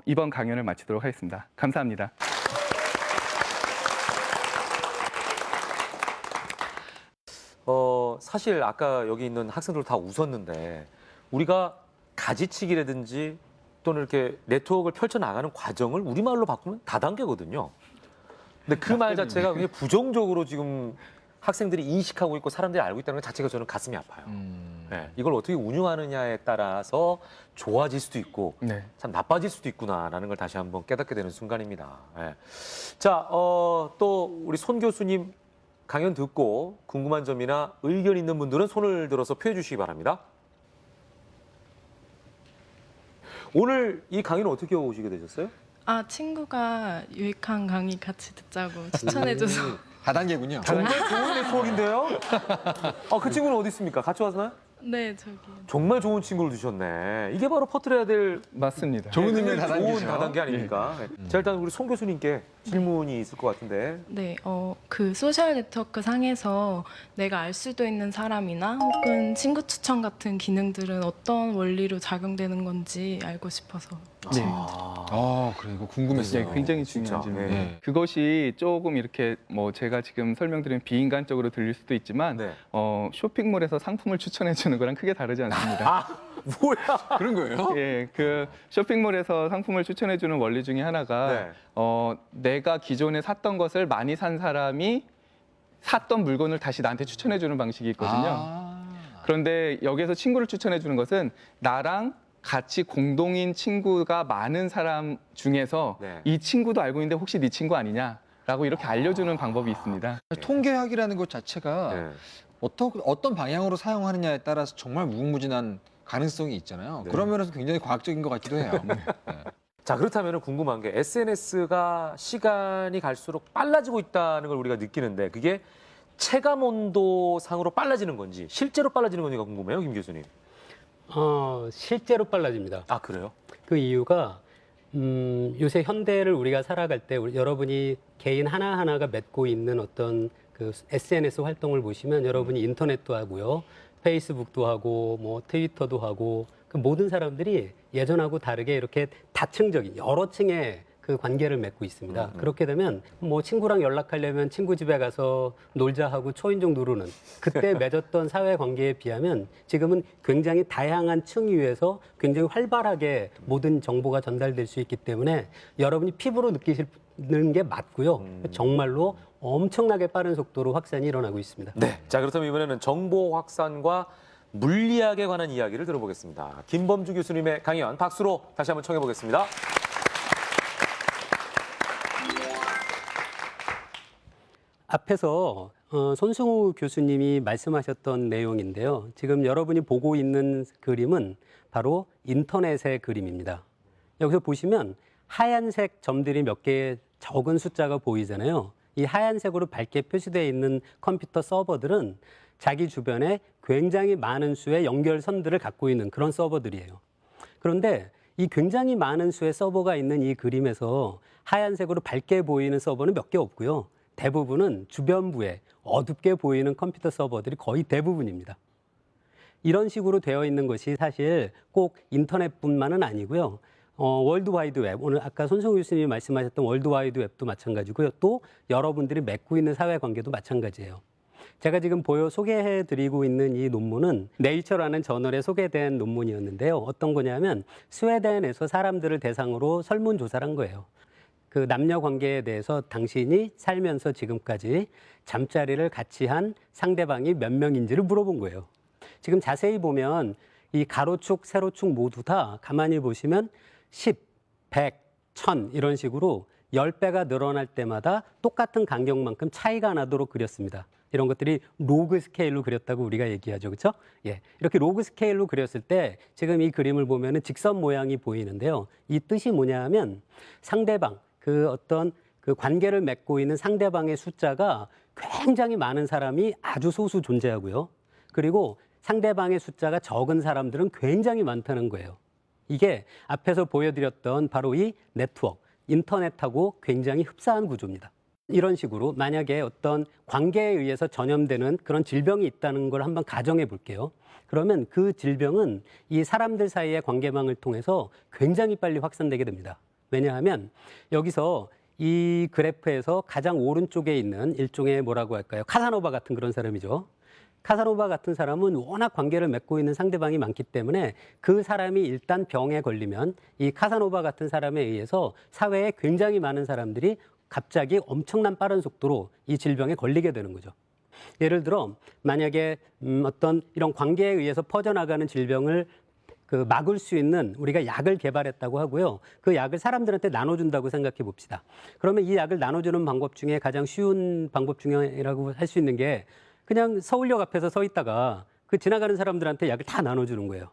이번 강연을 마치도록 하겠습니다. 감사합니다. 사실 아까 여기 있는 학생들 다 웃었는데 우리가 가지치기라든지 또는 이렇게 네트워크를 펼쳐나가는 과정을 우리말로 바꾸면 다단계거든요. 근데 그 말 자체가 굉장히 부정적으로 지금 학생들이 인식하고 있고 사람들이 알고 있다는 것 자체가 저는 가슴이 아파요. 네, 이걸 어떻게 운용하느냐에 따라서 좋아질 수도 있고 네. 참 나빠질 수도 있구나라는 걸 다시 한번 깨닫게 되는 순간입니다. 네. 자, 또 우리 손 교수님 강연 듣고 궁금한 점이나 의견 있는 분들은 손을 들어서 표해 주시기 바랍니다. 오늘 이 강의는 어떻게 오시게 되셨어요? 친구가 유익한 강의 같이 듣자고 추천해줘서. 다단계군요. 정말 좋은 네트워크인데요? 그 친구는 어디 있습니까? 같이 왔나요? 네, 저기. 정말 좋은 친구를 두셨네. 이게 바로 퍼뜨려야 될 맞습니다. 좋은 의미의 좋은 다단계죠. 다단계 아닙니까? 자, 일단 우리 송 교수님께 질문이 있을 것 같은데. 네, 그 소셜 네트워크 상에서 내가 알 수도 있는 사람이나 혹은 친구 추천 같은 기능들은 어떤 원리로 작용되는 건지 알고 싶어서. 네. 그래 이거 궁금했어요. 네, 굉장히 진짜. 중요한 질문이에요. 네. 그것이 조금 이렇게 제가 지금 설명드리면 비인간적으로 들릴 수도 있지만 네. 쇼핑몰에서 상품을 추천해 주는 거랑 크게 다르지 않습니다. 뭐야? 그런 거예요? 예, 그 쇼핑몰에서 상품을 추천해 주는 원리 중에 하나가 네. 내가 기존에 샀던 것을 많이 산 사람이 샀던 물건을 다시 나한테 추천해 주는 방식이 있거든요. 그런데 여기에서 친구를 추천해 주는 것은 나랑 같이 공동인 친구가 많은 사람 중에서 네. 이 친구도 알고 있는데 혹시 네 친구 아니냐라고 이렇게 알려주는 방법이 있습니다. 통계학이라는 것 자체가 네. 어떤 방향으로 사용하느냐에 따라서 정말 무궁무진한 가능성이 있잖아요. 네. 그런 면에서 굉장히 과학적인 것 같기도 해요. 자, 그렇다면 궁금한 게 SNS가 시간이 갈수록 빨라지고 있다는 걸 우리가 느끼는데 그게 체감 온도 상으로 빨라지는 건지 실제로 빨라지는 건지가 궁금해요, 김 교수님. 실제로 빨라집니다. 아, 그래요? 그 이유가 요새 현대를 우리가 살아갈 때 여러분이 개인 하나하나가 맺고 있는 어떤 그 SNS 활동을 보시면 여러분이 인터넷도 하고요. 페이스북도 하고 뭐 트위터도 하고 그 모든 사람들이 예전하고 다르게 이렇게 다층적인 여러 층의 그 관계를 맺고 있습니다. 그렇게 되면 뭐 친구랑 연락하려면 친구 집에 가서 놀자 하고 초인종 누르는 그때 맺었던 사회 관계에 비하면 지금은 굉장히 다양한 층 위에서 굉장히 활발하게 모든 정보가 전달될 수 있기 때문에 여러분이 피부로 느끼시는 게 맞고요. 정말로 엄청나게 빠른 속도로 확산이 일어나고 있습니다. 네. 자, 그렇다면 이번에는 정보 확산과 물리학에 관한 이야기를 들어보겠습니다. 김범주 교수님의 강연 박수로 다시 한번 청해 보겠습니다. 앞에서 손승우 교수님이 말씀하셨던 내용인데요. 지금 여러분이 보고 있는 그림은 바로 인터넷의 그림입니다. 여기서 보시면 하얀색 점들이 몇 개의 적은 숫자가 보이잖아요. 이 하얀색으로 밝게 표시되어 있는 컴퓨터 서버들은 자기 주변에 굉장히 많은 수의 연결선들을 갖고 있는 그런 서버들이에요. 그런데 이 굉장히 많은 수의 서버가 있는 이 그림에서 하얀색으로 밝게 보이는 서버는 몇 개 없고요. 대부분은 주변부에 어둡게 보이는 컴퓨터 서버들이 거의 대부분입니다. 이런 식으로 되어 있는 것이 사실 꼭 인터넷뿐만은 아니고요. 월드와이드웹, 오늘 아까 손승우 교수님이 말씀하셨던 월드와이드웹도 마찬가지고요. 또 여러분들이 맺고 있는 사회관계도 마찬가지예요. 제가 지금 소개해드리고 있는 이 논문은 네이처라는 저널에 소개된 논문이었는데요. 어떤 거냐면 스웨덴에서 사람들을 대상으로 설문조사를 한 거예요. 그 남녀 관계에 대해서 당신이 살면서 지금까지 잠자리를 같이 한 상대방이 몇 명인지를 물어본 거예요. 지금 자세히 보면 이 가로축, 세로축 모두 다 가만히 보시면 10, 100, 1000 이런 식으로 10배가 늘어날 때마다 똑같은 간격만큼 차이가 나도록 그렸습니다. 이런 것들이 로그 스케일로 그렸다고 우리가 얘기하죠. 그렇죠? 예. 이렇게 로그 스케일로 그렸을 때 지금 이 그림을 보면은 직선 모양이 보이는데요. 이 뜻이 뭐냐 하면 상대방, 그 어떤 그 관계를 맺고 있는 상대방의 숫자가 굉장히 많은 사람이 아주 소수 존재하고요. 그리고 상대방의 숫자가 적은 사람들은 굉장히 많다는 거예요. 이게 앞에서 보여드렸던 바로 이 네트워크, 인터넷하고 굉장히 흡사한 구조입니다. 이런 식으로 만약에 어떤 관계에 의해서 전염되는 그런 질병이 있다는 걸 한번 가정해 볼게요. 그러면 그 질병은 이 사람들 사이의 관계망을 통해서 굉장히 빨리 확산되게 됩니다. 왜냐하면 여기서 이 그래프에서 가장 오른쪽에 있는 일종의 뭐라고 할까요? 카사노바 같은 그런 사람이죠. 카사노바 같은 사람은 워낙 관계를 맺고 있는 상대방이 많기 때문에 그 사람이 일단 병에 걸리면 이 카사노바 같은 사람에 의해서 사회에 굉장히 많은 사람들이 갑자기 엄청난 빠른 속도로 이 질병에 걸리게 되는 거죠. 예를 들어 만약에 어떤 이런 관계에 의해서 퍼져나가는 질병을 막을 수 있는 우리가 약을 개발했다고 하고요. 그 약을 사람들한테 나눠준다고 생각해 봅시다. 그러면 이 약을 나눠주는 방법 중에 가장 쉬운 방법 중이라고 할 수 있는 게 그냥 서울역 앞에서 서 있다가 그 지나가는 사람들한테 약을 다 나눠주는 거예요.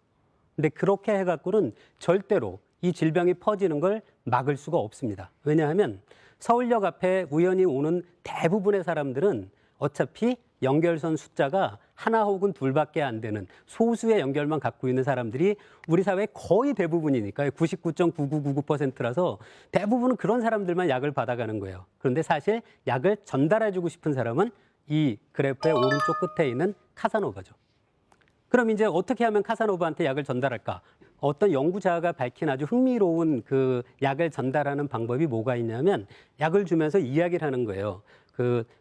근데 그렇게 해갖고는 절대로 이 질병이 퍼지는 걸 막을 수가 없습니다. 왜냐하면 서울역 앞에 우연히 오는 대부분의 사람들은 어차피 연결선 숫자가 하나 혹은 둘밖에 안 되는 소수의 연결만 갖고 있는 사람들이 우리 사회의 거의 대부분이니까요. 99.9999%라서 대부분은 그런 사람들만 약을 받아가는 거예요. 그런데 사실 약을 전달해주고 싶은 사람은 이 그래프의 오른쪽 끝에 있는 카사노바죠. 그럼 이제 어떻게 하면 카사노바한테 약을 전달할까? 어떤 연구자가 밝힌 아주 흥미로운 그 약을 전달하는 방법이 뭐가 있냐면 약을 주면서 이야기를 하는 거예요.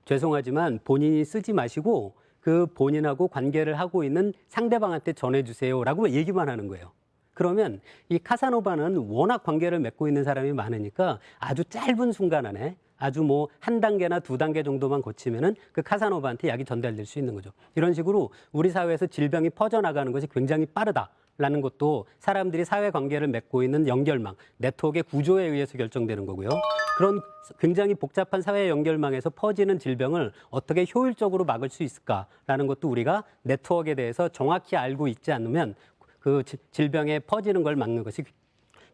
죄송하지만 본인이 쓰지 마시고 그 본인하고 관계를 하고 있는 상대방한테 전해주세요라고 얘기만 하는 거예요. 그러면 이 카사노바는 워낙 관계를 맺고 있는 사람이 많으니까 아주 짧은 순간 안에 아주 뭐 한 단계나 두 단계 정도만 거치면은 그 카사노바한테 약이 전달될 수 있는 거죠. 이런 식으로 우리 사회에서 질병이 퍼져나가는 것이 굉장히 빠르다라는 것도 사람들이 사회관계를 맺고 있는 연결망, 네트워크의 구조에 의해서 결정되는 거고요. 그런 굉장히 복잡한 사회 연결망에서 퍼지는 질병을 어떻게 효율적으로 막을 수 있을까라는 것도 우리가 네트워크에 대해서 정확히 알고 있지 않으면 그 질병에 퍼지는 걸 막는 것이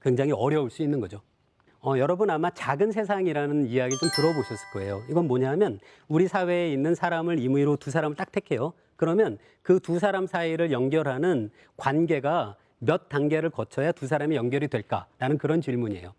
굉장히 어려울 수 있는 거죠. 여러분 아마 작은 세상이라는 이야기 좀 들어보셨을 거예요. 이건 뭐냐면 우리 사회에 있는 사람을 임의로 두 사람을 딱 택해요. 그러면 그 두 사람 사이를 연결하는 관계가 몇 단계를 거쳐야 두 사람이 연결이 될까라는 그런 질문이에요.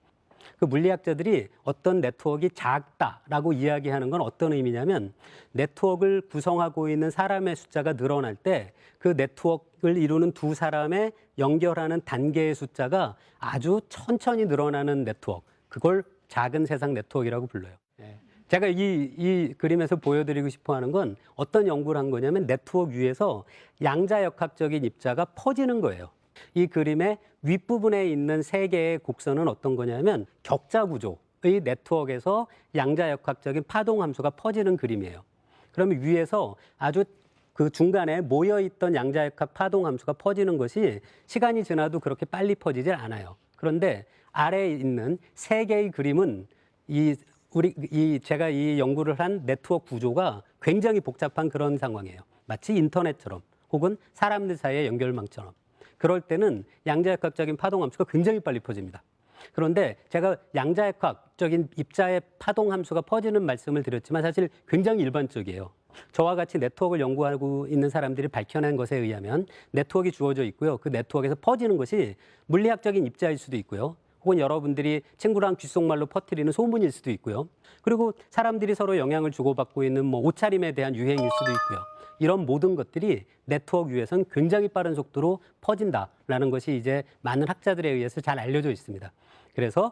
그 물리학자들이 어떤 네트워크가 작다라고 이야기하는 건 어떤 의미냐면 네트워크를 구성하고 있는 사람의 숫자가 늘어날 때 그 네트워크를 이루는 두 사람의 연결하는 단계의 숫자가 아주 천천히 늘어나는 네트워크. 그걸 작은 세상 네트워크라고 불러요. 제가 이 그림에서 보여드리고 싶어 하는 건 어떤 연구를 한 거냐면 네트워크 위에서 양자역학적인 입자가 퍼지는 거예요. 이 그림의 윗부분에 있는 세 개의 곡선은 어떤 거냐면 격자 구조의 네트워크에서 양자역학적인 파동 함수가 퍼지는 그림이에요. 그러면 위에서 아주 그 중간에 모여있던 양자역학 파동 함수가 퍼지는 것이 시간이 지나도 그렇게 빨리 퍼지질 않아요. 그런데 아래에 있는 세 개의 그림은 제가 이 연구를 한 네트워크 구조가 굉장히 복잡한 그런 상황이에요. 마치 인터넷처럼 혹은 사람들 사이의 연결망처럼. 그럴 때는 양자역학적인 파동 함수가 굉장히 빨리 퍼집니다. 그런데 제가 양자역학적인 입자의 파동 함수가 퍼지는 말씀을 드렸지만 사실 굉장히 일반적이에요. 저와 같이 네트워크를 연구하고 있는 사람들이 밝혀낸 것에 의하면 네트워크가 주어져 있고요. 그 네트워크에서 퍼지는 것이 물리학적인 입자일 수도 있고요. 혹은 여러분들이 친구랑 귓속말로 퍼뜨리는 소문일 수도 있고요. 그리고 사람들이 서로 영향을 주고받고 있는 뭐 옷차림에 대한 유행일 수도 있고요. 이런 모든 것들이 네트워크 위에서는 굉장히 빠른 속도로 퍼진다라는 것이 이제 많은 학자들에 의해서 잘 알려져 있습니다. 그래서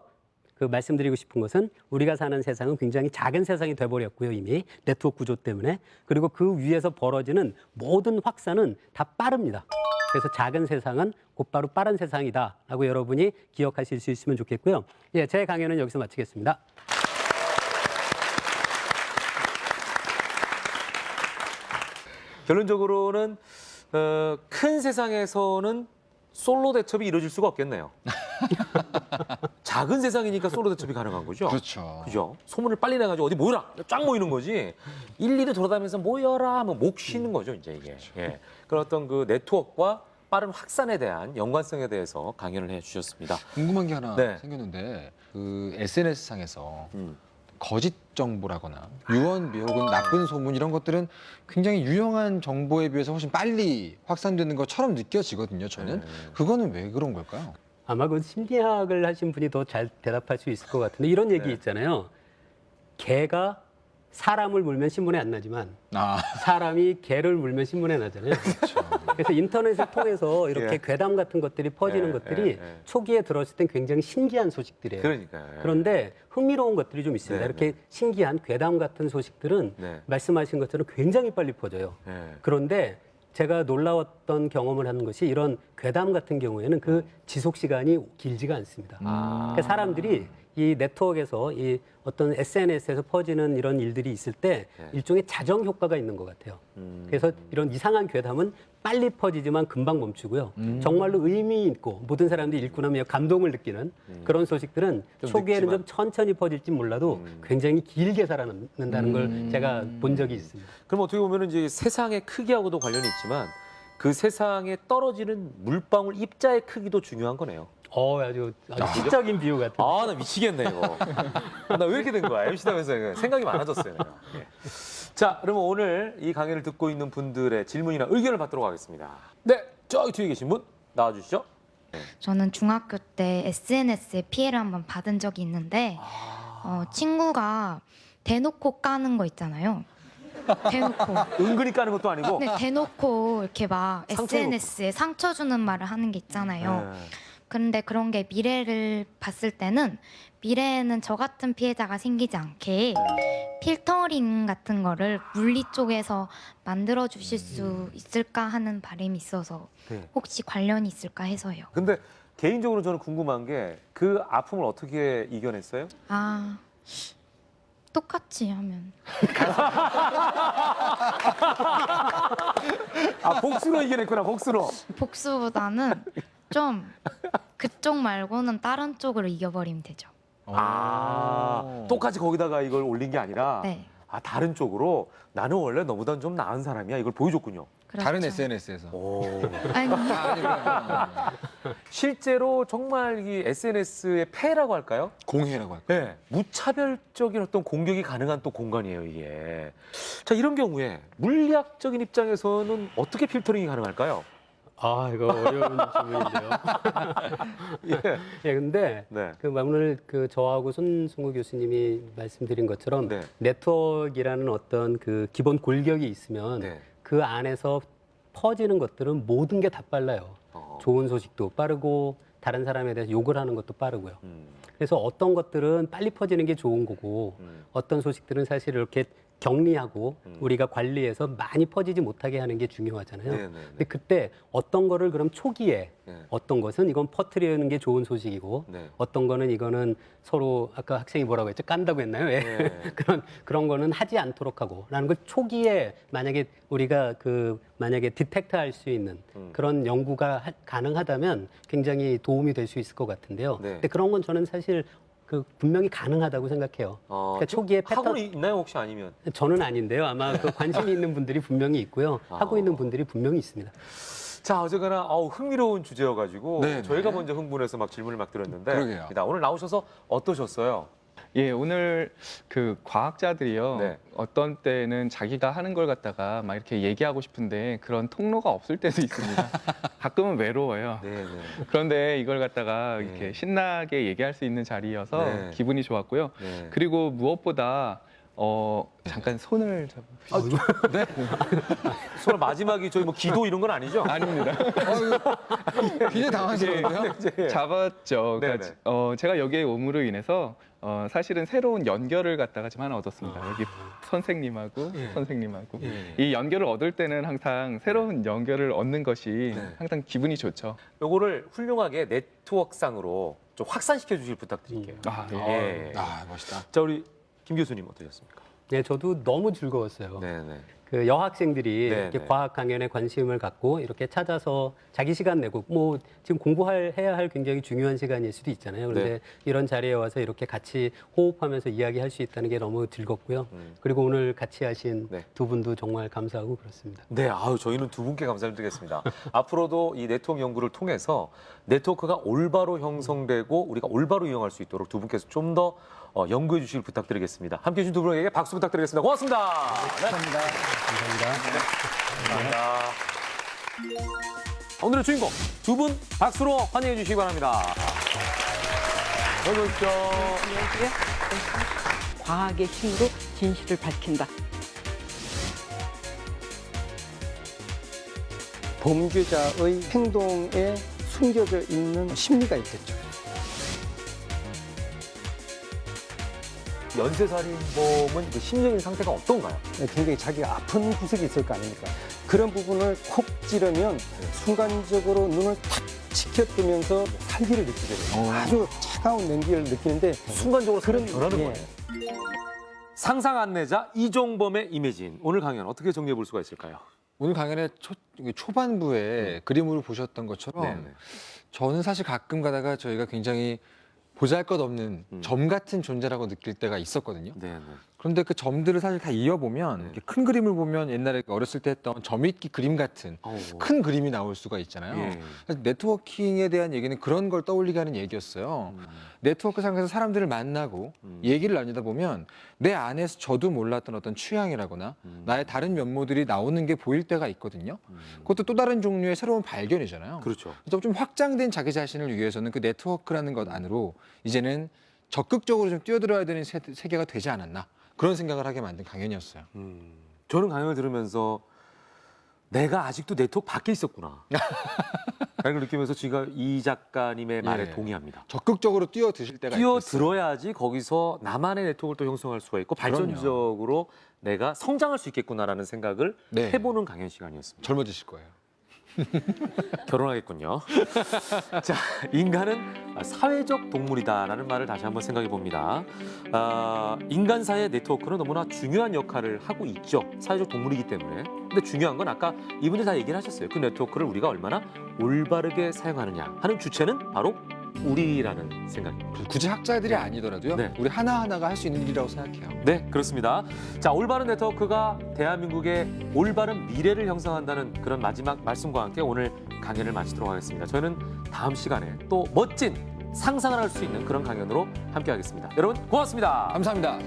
그 말씀드리고 싶은 것은 우리가 사는 세상은 굉장히 작은 세상이 돼버렸고요, 이미 네트워크 구조 때문에. 그리고 그 위에서 벌어지는 모든 확산은 다 빠릅니다. 그래서 작은 세상은 곧바로 빠른 세상이다라고 여러분이 기억하실 수 있으면 좋겠고요. 예, 제 강연은 여기서 마치겠습니다. 결론적으로는 큰 세상에서는 솔로 대첩이 이루어질 수가 없겠네요. 작은 세상이니까 솔로 대첩이 가능한 거죠. 그렇죠. 그죠? 소문을 빨리 내가지고 어디 모여라, 쫙 모이는 거지. 일일이 돌아다니면서 모여라 하면 목 쉬는 거죠, 이제 이게. 예. 그런 어떤 그 네트워크와 빠른 확산에 대한 연관성에 대해서 강연을 해주셨습니다. 궁금한 게 하나 네. 생겼는데 그 SNS 상에서 음. 거짓 정보라거나 유언비 혹은 나쁜 소문 이런 것들은 굉장히 유용한 정보에 비해서 훨씬 빨리 확산되는 것처럼 느껴지거든요. 저는 그거는 왜 그런 걸까요? 아마 그 심리학을 하신 분이 더 잘 대답할 수 있을 것 같은데 이런 얘기 네. 있잖아요. 개가 사람을 물면 신문에 안 나지만 아, 사람이 개를 물면 신문에 나잖아요. 그래서 인터넷을 통해서 이렇게 예. 괴담 같은 것들이 퍼지는 예, 것들이 예. 초기에 들었을 땐 굉장히 신기한 소식들이에요. 그러니까요. 예. 그런데 흥미로운 것들이 좀 있습니다. 네, 이렇게 신기한 괴담 같은 소식들은 네. 말씀하신 것처럼 굉장히 빨리 퍼져요. 예. 그런데 제가 놀라웠던 경험을 하는 것이 이런 괴담 같은 경우에는 그 지속 시간이 길지가 않습니다. 그러니까 사람들이 이 네트워크에서 이 어떤 SNS에서 퍼지는 이런 일들이 있을 때 네. 일종의 자정 효과가 있는 것 같아요. 그래서 이런 이상한 괴담은 빨리 퍼지지만 금방 멈추고요. 정말로 의미 있고 모든 사람들이 읽고 나면 감동을 느끼는 그런 소식들은 좀 초기에는 늦지만. 좀 천천히 퍼질지 몰라도 굉장히 길게 살아남는다는 걸 제가 본 적이 있습니다. 그럼 어떻게 보면 이제 세상의 크기하고도 관련이 있지만 그 세상에 떨어지는 물방울 입자의 크기도 중요한 거네요. 아주 시적인 비유 같은. 아, 나 미치겠네, 이거. 나 왜 이렇게 된 거야? MC다면서 생각이 많아졌어요, 내가. 예. 자, 그러면 오늘 이 강의를 듣고 있는 분들의 질문이나 의견을 받도록 하겠습니다. 네, 저기 뒤에 계신 분 나와주시죠. 저는 중학교 때 SNS에 피해를 한번 받은 적이 있는데 친구가 대놓고 까는 거 있잖아요. 대놓고. 은근히 까는 것도 아니고. 네, 대놓고 이렇게 막 상처 SNS에 상처 주는 말을 하는 게 있잖아요. 네. 그런데 그런 게 미래를 봤을 때는 미래에는 저 같은 피해자가 생기지 않게 필터링 같은 거를 물리 쪽에서 만들어 주실 수 있을까 하는 바람이 있어서 네. 혹시 관련이 있을까 해서요. 근데 개인적으로 저는 궁금한 게 그 아픔을 어떻게 이겨냈어요? 아, 똑같이 하면 아, 복수로 이겨냈구나, 복수로. 복수보다는 좀 그쪽 말고는 다른 쪽으로 이겨버리면 되죠. 아, 똑같이 거기다가 이걸 올린 게 아니라 네. 아, 다른 쪽으로 나는 원래 너보단 좀 나은 사람이야. 이걸 보여줬군요. 그렇죠. 다른 SNS에서. 오. 아니, 실제로 정말 이 SNS의 폐해라고 할까요? 공해라고 할까요? 네. 무차별적인 어떤 공격이 가능한 또 공간이에요, 이게. 자, 이런 경우에 물리학적인 입장에서는 어떻게 필터링이 가능할까요? 아, 이거 어려운 질문인데요. 예. 예, 근데 네. 그 오늘 그 저하고 손승우 교수님이 말씀드린 것처럼 네. 네트워크라는 어떤 그 기본 골격이 있으면 네. 그 안에서 퍼지는 것들은 모든 게 다 빨라요. 좋은 소식도 빠르고 다른 사람에 대해서 욕을 하는 것도 빠르고요. 그래서 어떤 것들은 빨리 퍼지는 게 좋은 거고 어떤 소식들은 사실 이렇게 격리하고 우리가 관리해서 많이 퍼지지 못하게 하는 게 중요하잖아요. 네네네. 근데 그때 어떤 거를 그럼 초기에 네. 어떤 것은 이건 퍼뜨리는 게 좋은 소식이고 네. 어떤 거는 이거는 서로 아까 학생이 뭐라고 했죠? 깐다고 했나요? 예. 네. 그런 거는 하지 않도록 하고 라는 걸 초기에 만약에 우리가 만약에 디텍트 할 수 있는 그런 연구가 가능하다면 굉장히 도움이 될 수 있을 것 같은데요. 네. 근데 그런 건 저는 사실 그 분명히 가능하다고 생각해요. 그러니까 초기에 패턴 학원이 있나요 혹시 아니면? 저는 아닌데요. 아마 그 관심이 있는 분들이 분명히 있고요. 하고 있는 분들이 분명히 있습니다. 자, 어쨌거나 흥미로운 주제여가지고 네, 저희가 네. 먼저 흥분해서 막 질문을 막 드렸는데 그러게요. 오늘 나오셔서 어떠셨어요? 예, 오늘 그 과학자들이요. 네. 어떤 때는 자기가 하는 걸 갖다가 막 이렇게 얘기하고 싶은데 그런 통로가 없을 때도 있습니다. 가끔은 외로워요. 네, 네. 그런데 이걸 갖다가 네. 이렇게 신나게 얘기할 수 있는 자리여서 네. 기분이 좋았고요. 네. 그리고 무엇보다 잠깐 손을 잡아. 네. 서로 마지막이 저희 뭐 기도 이런 건 아니죠? 아닙니다. 굉장히 당황스러운데요? 잡았죠. 그러니까 네네. 제가 여기에 옴으로 인해서 사실은 새로운 연결을 갖다가 좀 하나 얻었습니다. 여기 선생님하고 선생님하고 이 연결을 얻을 때는 항상 새로운 연결을 얻는 것이 항상 기분이 좋죠. 요거를 훌륭하게 네트워크상으로 좀 확산시켜 주실 부탁드릴게요. 아, 예. 예. 아, 멋있다. 자, 우리 김 교수님 어떠셨습니까? 네, 저도 너무 즐거웠어요. 네, 네. 그 여학생들이 네, 이렇게 네. 과학 강연에 관심을 갖고 이렇게 찾아서 자기 시간 내고 뭐 지금 해야 할 굉장히 중요한 시간일 수도 있잖아요. 그런데 네. 이런 자리에 와서 이렇게 같이 호흡하면서 이야기할 수 있다는 게 너무 즐겁고요. 그리고 오늘 같이 하신 네. 두 분도 정말 감사하고 그렇습니다. 네, 저희는 두 분께 감사드리겠습니다. 앞으로도 이 네트워크 연구를 통해서 네트워크가 올바로 형성되고 우리가 올바로 이용할 수 있도록 두 분께서 좀 더 연구해 주시길 부탁드리겠습니다. 함께해 주신 두 분에게 박수 부탁드리겠습니다. 고맙습니다. 네. 감사합니다. 감사합니다. 오늘의 주인공 두 분 박수로 환영해 주시기 바랍니다. 어서 오십시오. 과학의 힘으로 진실을 밝힌다. 범죄자의 행동에 숨겨져 있는 심리가 있겠죠. 연쇄살인범은 그 심리적인 상태가 어떤가요? 굉장히 자기가 아픈 구석이 있을 거 아닙니까? 그런 부분을 콕 찌르면 순간적으로 눈을 탁 치켜뜨면서 살기를 느끼게 돼요. 아주 차가운 냉기를 느끼는데 순간적으로 그런 변하는 예. 거예요. 상상 안내자 이종범의 이매진. 오늘 강연 어떻게 정리해 볼 수가 있을까요? 오늘 강연의 초반부에 그림을 보셨던 것처럼 네, 네. 저는 사실 가끔 가다가 저희가 굉장히 보잘것없는 점 같은 존재라고 느낄 때가 있었거든요. 네, 네. 그런데 그 점들을 사실 다 이어보면 이렇게 큰 그림을 보면 옛날에 어렸을 때 했던 점입기 그림 같은 큰 그림이 나올 수가 있잖아요. 예. 그래서 네트워킹에 대한 얘기는 그런 걸 떠올리게 하는 얘기였어요. 네트워크 상에서 사람들을 만나고 얘기를 나누다 보면 내 안에서 저도 몰랐던 어떤 취향이라거나 나의 다른 면모들이 나오는 게 보일 때가 있거든요. 그것도 또 다른 종류의 새로운 발견이잖아요. 그렇죠. 그래서 좀 확장된 자기 자신을 위해서는 그 네트워크라는 것 안으로 이제는 적극적으로 좀 뛰어들어야 되는 세계가 되지 않았나 그런 생각을 하게 만든 강연이었어요. 저는 강연을 들으면서 내가 아직도 네트워크 밖에 있었구나. 라는 걸 느끼면서 제가 이 작가님의 말에 예. 동의합니다. 적극적으로 뛰어드실 때가 있겠어요. 뛰어들어야지 거기서 나만의 네트워크를 또 형성할 수가 있고 발전적으로 내가 성장할 수 있겠구나라는 생각을 네. 해보는 강연 시간이었습니다. 젊어지실 거예요. 결혼하겠군요. 자, 인간은 사회적 동물이다라는 말을 다시 한번 생각해 봅니다. 인간사의 네트워크는 너무나 중요한 역할을 하고 있죠. 사회적 동물이기 때문에. 근데 중요한 건 아까 이분이 다 얘기를 하셨어요. 그 네트워크를 우리가 얼마나 올바르게 사용하느냐 하는 주체는 바로 우리라는 생각입니다. 굳이 학자들이 아니더라도요. 네. 우리 하나하나가 할 수 있는 일이라고 생각해요. 네, 그렇습니다. 자, 올바른 네트워크가 대한민국의 올바른 미래를 형성한다는 그런 마지막 말씀과 함께 오늘 강연을 마치도록 하겠습니다. 저희는 다음 시간에 또 멋진 상상을 할 수 있는 그런 강연으로 함께하겠습니다. 여러분 고맙습니다. 감사합니다.